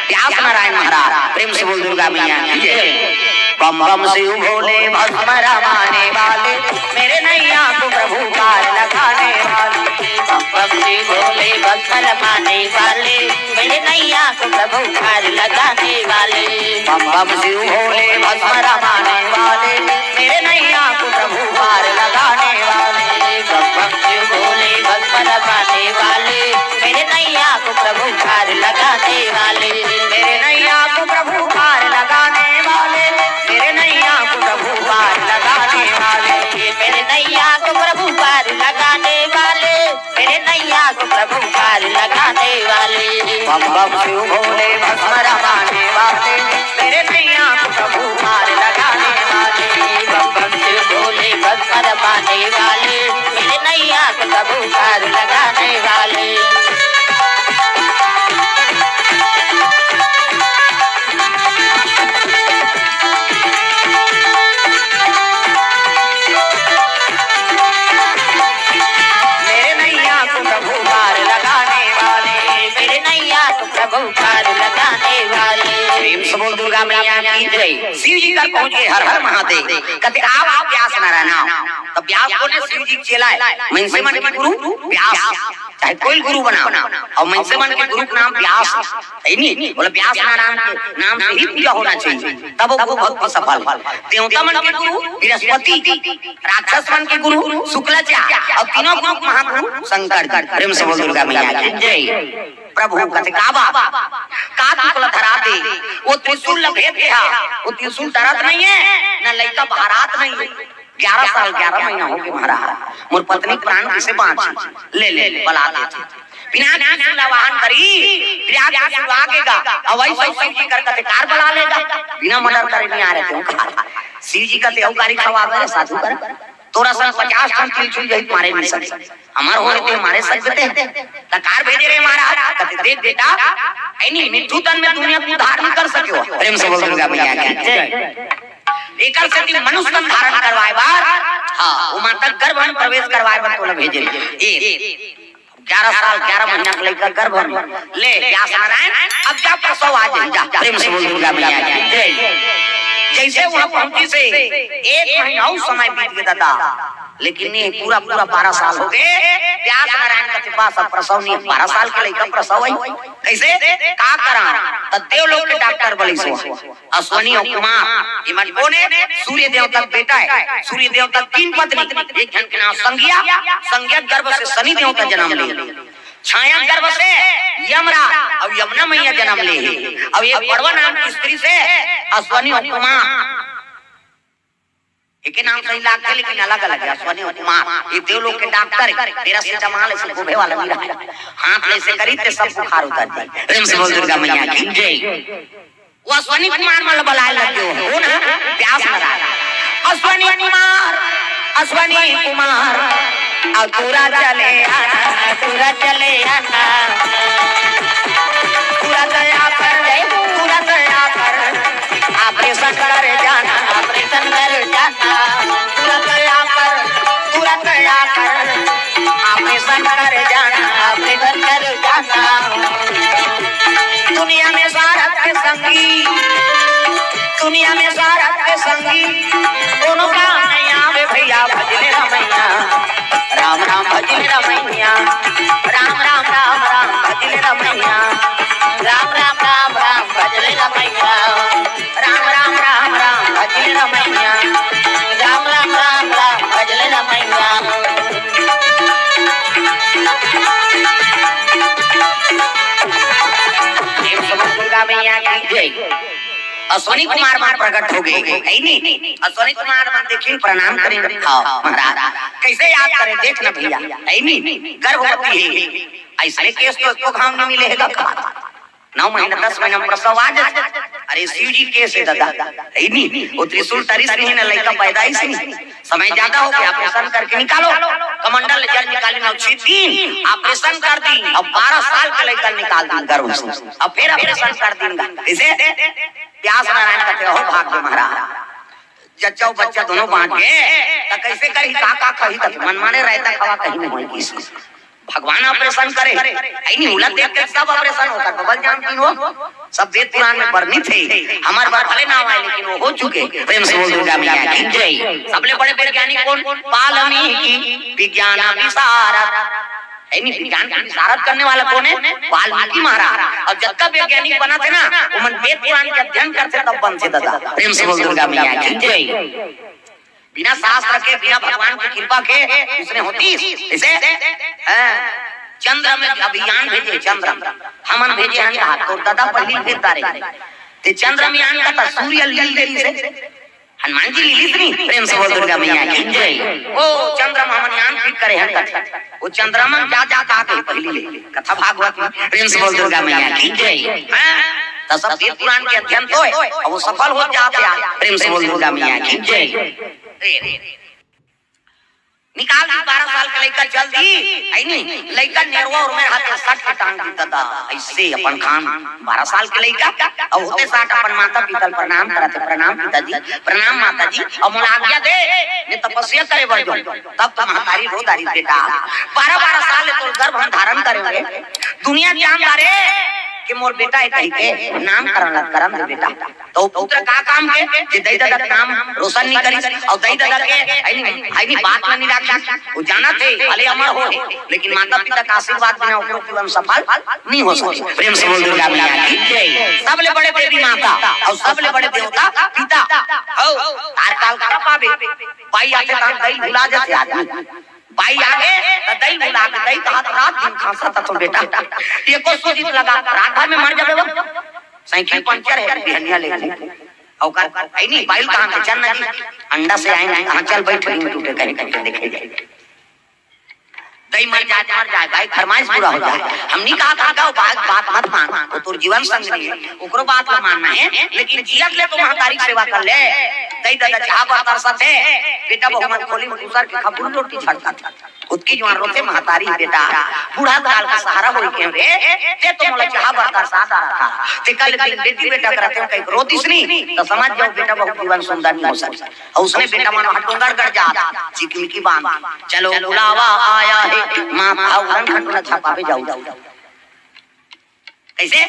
प्यास नारायण महाराज प्रेम से बोल दुर्गा मैया की जय बम बम शिव भोले भस्म रमाने वाले मेरे नैया को प्रभु पार लगाने वाले बम बम शिव भोले भस्म रमाने वाले मेरे नैया को प्रभु पार लगाने वाले बम बम शिव भोले भस्म रमाने वाले मेरे नैया को प्रभु पार लगाने वाले बम बम शिव भोले भस्म रमाने वाले मेरे नैया को प्रभु पार लगाने वाले मेरे नैया को प्रभु पार लगाने वाले मेरे नैया को प्रभु पार लगाने वाले मेरे नैया को प्रभु पार लगाने वाले मेरे नैया को प्रभु पार लगाने वाले बम बम शिव भोले भस्म रमाने वाले मेरे नैया को प्रभु पार लगाने वाले बम बम शिव भोले भस्म रमाने वाले मेरे नैया को प्रभु पार लगाने वाले प्रभु पार लगाने वाले प्रेम से बोल दुर्गा मैया की जय शिव जी का पहुंच गए हर हर महादेव कहते आप व्यास नारायण तो व्यास को ने शिव जी चलाए मनसे मन के गुरु व्यास चाहे कोई गुरु बनाओ और मनसे मन के गुरु का नाम व्यास है नहीं बोले व्यास नारायण के नाम से ही पूजा होना चाहिए तब वो भक्त सफल देवता मन के गुरु बृहस्पति राक्षस मन के गुरु शुक्लाचार्य और तीनों गुरु महागुरु शंकर प्रेम से बोल दुर्गा मैया की जय प्रभु कहते काबा का तुकला धरा दे वो त्रिशूल लभेद गया वो त्रिशूल डरत नहीं है ना लइका बहारात नहीं है 11 साल 11 महीना हो गए महाराज मोर पत्नी प्राण किसे बांची ले बला ले बिना त्रिशूल वाहन करी प्रयाग त्रिशूल आगेगा और वही सब शिव जी करके कार बला लेगा बिना मर्डर करे नहीं आ रहे थे शिव जी का देवकारी खवावे साधु कर तोरा सन 50 टन त्रिशूल जहित मारे नहीं सकते हमार हो रहे हमारे सकते कार भेजे रहे महाराज कहते देख बेटा ऐनी मिट्टू तन में दुनिया को उद्धार नहीं कर सके हो प्रेम से बोल दुर्गा मैया की जय एकल से मनुष्य तन धारण करवाए बार हां वो माता गर्भ में प्रवेश करवाए बार तोला भेजे ए 11 साल 11 महीना के लेकर गर्भ में ले व्यास नारायण अब जा प्रसव आ जा प्रेम से बोल दुर्गा मैया की जय जैसे वहां पहुंची से 1 महीना और समय बीत गया दादा लेकिन नहीं पूरा 12 साल हो गए व्यास नारायण के पास प्रसव नहीं 12 साल के लेकर प्रसव आई कैसे का करा त देवलोक के डॉक्टर बोली सो अश्वनी और कुमार इमन कोने सूर्य देवता का बेटा है सूर्य देवता की 3 पत्नी एक के नाम संज्ञा गर्भ से शनि देवता जन्म ले छाया गर्भ से यमराज और यमुना मैया जन्म ले और एक बड़वा नाम की स्त्री से अश्वनी और कुमार एक नाम सही लागते लेकिन अलग अलग है अश्वनी और कुमार ये देवलोक के डॉक्टर तेरा से जमाल से गोभे वाला भी रहा हाथ ले से करी ते सब बुखार उतर जाए प्रेम से बोल दुर्गा मैया की जय वो अश्वनी कुमार मतलब बुलाए लगे हो ना प्यास लगा अश्वनी कुमार और पूरा चले आना पूरा चले आना पूरा दया कर ऑपरेशन कर जाना ऑपरेशन कर जाना पूरा दया कर ऑपरेशन कर जाना ऑपरेशन कर जाना दुनिया में भारत के संगी दुनिया में सारा के संगी दोनों काम नहीं आवे भैया भजले रमैया राम राम भजले रमैया राम राम राम राम भजले रमैया राम राम राम राम भजले रमैया राम राम राम राम भजले रमैया राम राम राम राम भजले रमैया दुर्गा मैया की जय। अश्वनी कुमार मान प्रकट हो गए है नहीं। अश्वनी कुमार मान देखिए प्रणाम करें महाराज कैसे याद करें देखना भैया है नहीं। गर्भवती है ऐसे केस तो इसको घाम नहीं मिलेगा 9 महीना 10 महीना प्रसव आज। अरे शिव जी केस है दादा है नहीं। वो त्रिशूल तरिस नहीं है ना लड़का पैदाइश नहीं। समय ज्यादा हो गया ऑपरेशन करके निकालो कमंडल जल निकाली ना 3 ऑपरेशन कर दी। अब 12 साल का लड़का निकाल दी गर्भ से। अब फिर ऑपरेशन कर देंगे इसे प्यास नारायण कहते हो भाग्य महाराज जच्चा बच्चा दोनों बांट के तो कैसे करी का कही तक मन माने रहता खवा कहीं नहीं होई किसी भगवान ऑपरेशन करे आई नहीं उलट देख के सब ऑपरेशन होता बबल जानती हो सब वेद पुराण में वर्णित है। हमारे बार भले नाम आए लेकिन वो हो चुके। प्रेम से बोल दुर्गा मैया की जय। सबले बड़े वैज्ञानिक कौन वाल्मीकि विज्ञान विशारद है नहीं। विज्ञान की विशारद करने वाला कौन है वाल्मीकि महाराज। और जब तक वैज्ञानिक बना थे ना वो मन वेद पुराण के अध्ययन करते तब बनते दादा। प्रेम से बोल दुर्गा मैया की जय। बिना शास्त्र के बिना भगवान की कृपा के उसने होती इसे चंद्र में अभियान भेजे चंद्र हमन भेजे हैं तो दादा पहली भेजता रहे ते चंद्र में यान का सूर्य लील देरी से हनुमान जी लीली नहीं। प्रेम से बोल दुर्गा मैया की जय। ओ चंद्र हमन यान फिट करे हैं कथा वो चंद्रमा जा जा का के पहली कथा भागवत में। प्रेम से बोल दुर्गा मैया की जय। तो सब वेद पुराण के अध्ययन तो है और वो सफल हो जाते हैं। प्रेम से बोल दुर्गा मैया की जय। निकाल 12 साल का लड़का चल दी आई नहीं। लड़का नेरवा और मेरे हाथ 60 के टांग दी दादा ऐसे अपन खान 12 साल के लड़का और होते 60 अपन माता पिता प्रणाम कराते प्रणाम पिताजी प्रणाम माता जी और मोला आज्ञा दे ने तपस्या करे बढ़ जाओ तब तो हमारी रोदारी बेटा 12 साल तो गर्भ हम धारण करेंगे दुनिया जान रे कि मोर बेटा है कहीं के नाम करम दे बेटा तो पुत्र का काम के जे दई दादा के नाम रोशन नहीं करी और दई दादा के आई नहीं बात में नहीं रखी वो जाना थे भले अमर हो लेकिन माता पिता का आशीर्वाद बिना ओकरो जीवन सफल नहीं हो सके। प्रेम से बोल दुर्गा मैया की जय। सबले बड़े देवी माता और सबले बड़े देवता पिता हो तार काल का पावे भाई आते काम दई भुला जाते आदमी भाई आगे तो दही भुला के दही कहा रात दिन खांसा था तो बेटा ये को सूजित लगा रात भर में मर जावे वो साइकिल पंचर है बिहनिया ले औकात है नहीं बाइल कहां के चन्ना जी अंडा से आए कहां चल बैठ नहीं टूटे कहीं देखे जाए दही मर जाए भाई फरमाइश पूरा हो जाए। हम नहीं कहा था बात मत मान वो तो जीवन संग नहीं है ओकरो बात ला मानना है लेकिन जियत ले तो महतारी सेवा कर ले दही दादा चाह बात साथे बेटा बहुमत खोली मुसर के खबूर रोटी छड़ता था उसकी जवान रोते महतारी बेटा बूढ़ा काल का सहारा होई के रे ते तो मोला चाह बात साथ आ रहा था ते कल बेटी बेटा करते कहीं रोतीस नहीं तो समझ जाओ बेटा बहुत जीवन सुंदर नहीं हो सकता और उसने बेटा मानो हटोंगड़ कर जा चिकनी की बांध चलो बुलावा आया है मां भावरन खटना छापावे जाऊ कैसे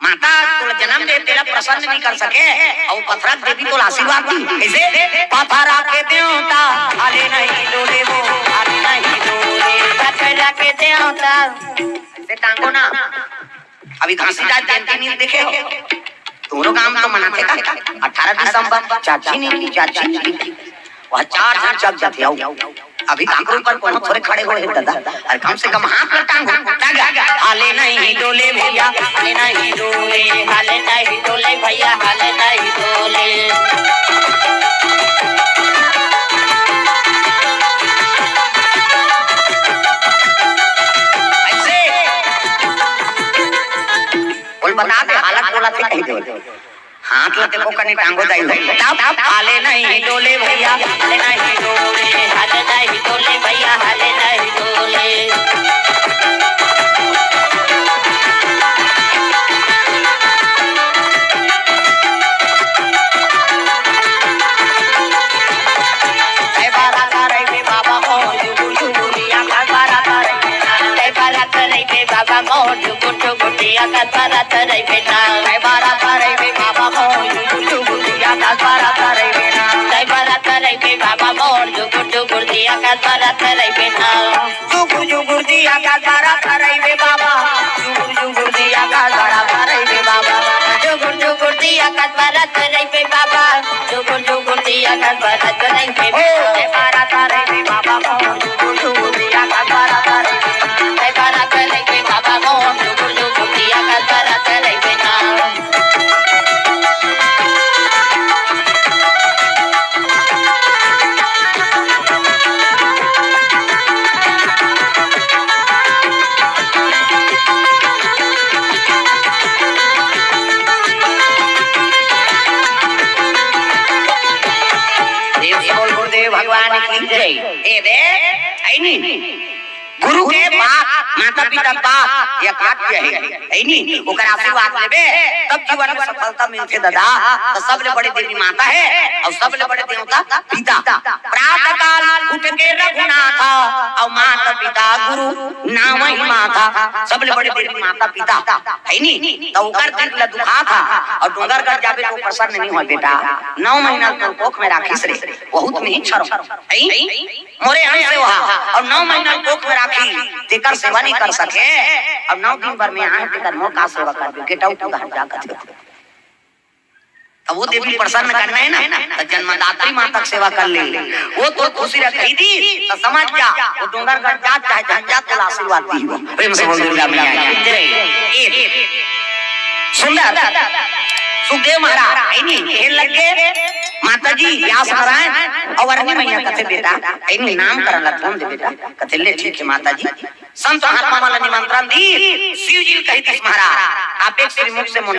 माता तो जन्म दे तेरा प्रसन्न नहीं कर सके और पथरक देवी तो आशीर्वाद दी कैसे पथरा के देवता आले नहीं डोले वो आले नहीं डोले पथरा के देवता ऐसे टांगो ना अभी घासी रात जयंती नहीं देखे हो दोनों काम तो मनाते का 18 दिसंबर चाची नहीं वह 4 जन चल जाते आओ अभी कांकरों पर कौन थोड़े खड़े हुए दादा और कम से कम हाथ में टांग हाले नहीं डोले भैया हाले नहीं डोले हाले नहीं डोले भैया हाले नहीं डोले ऐसे बोल बता दे हालत बोला थे कहीं दे हाथ लते को कने टांगो दाई हाले नहीं डोले भैया हाले नहीं डोले हाले नहीं डोले भैया हाले नहीं डोले बाबा मोर जुगुलिया का बारा बाबा मोर जुगुटिया का बारा तरई बेटा बाबा बरत रही बेटा जुगुर जुगुर दिया का सारा करैबे बाबा जुगुर जुगुर दिया का सारा करैबे बाबा जुगुर जुगुर दिया का बरत रही बे बाबा जुगुर जुगुर दिया का बरत रही बे ए बारा करैबे बाबा जुगुर जुगुर दिया का सारा करैबे बरत रही बे बाबा मोर जुगुर जुगुर दिया का बरत रही बेटा भगवान की जय ए दे ऐनी गुरु के बाप माता पिता बाप या काट्य है ऐनी ओकर आशीर्वाद लेबे तब जीवन में सफलता मिलथे दादा तो सबले बड़े देवी माता है और सबले बड़े देवता पिता प्रातः काल उठ के रघुनाथ और माता पिता गुरु नाम ही माता सबले बड़े देवी माता पिता ऐनी तो ओकर दिल ला दुखा था और डोंगरगढ़ जाबे तो प्रसन्न नहीं हो बेटा 9 महीना तो कोख में राखिस रे बहुत में ही छरो मोरे हम से वहा और 9 महीना कोख में राखी तेकर सेवा नहीं कर सके अब 9 दिन भर में आए तेकर मोर का सेवा कर दे केटाऊ तो घर जा कर अब वो देवी प्रसन्न करना है ना तो जन्मदात्री माता की सेवा कर ले वो तो खुशी रखी थी तो समझ जा वो डोंगरगढ़ जा चाहे झंझट तो आशीर्वाद दी हो प्रेम से बोल दुर्गा मैया की जय सुंदर सुखदेव महाराज ऐनी खेल लग गए माता जी व्यास नारायण और अरणी मैया कथे बेटा ऐनी नाम करला फोन दे बेटा कथे ले ठीक है माता जी संत महात्मा वाला निमंत्रण दी शिव जी कही महाराज आप एक श्री मुख से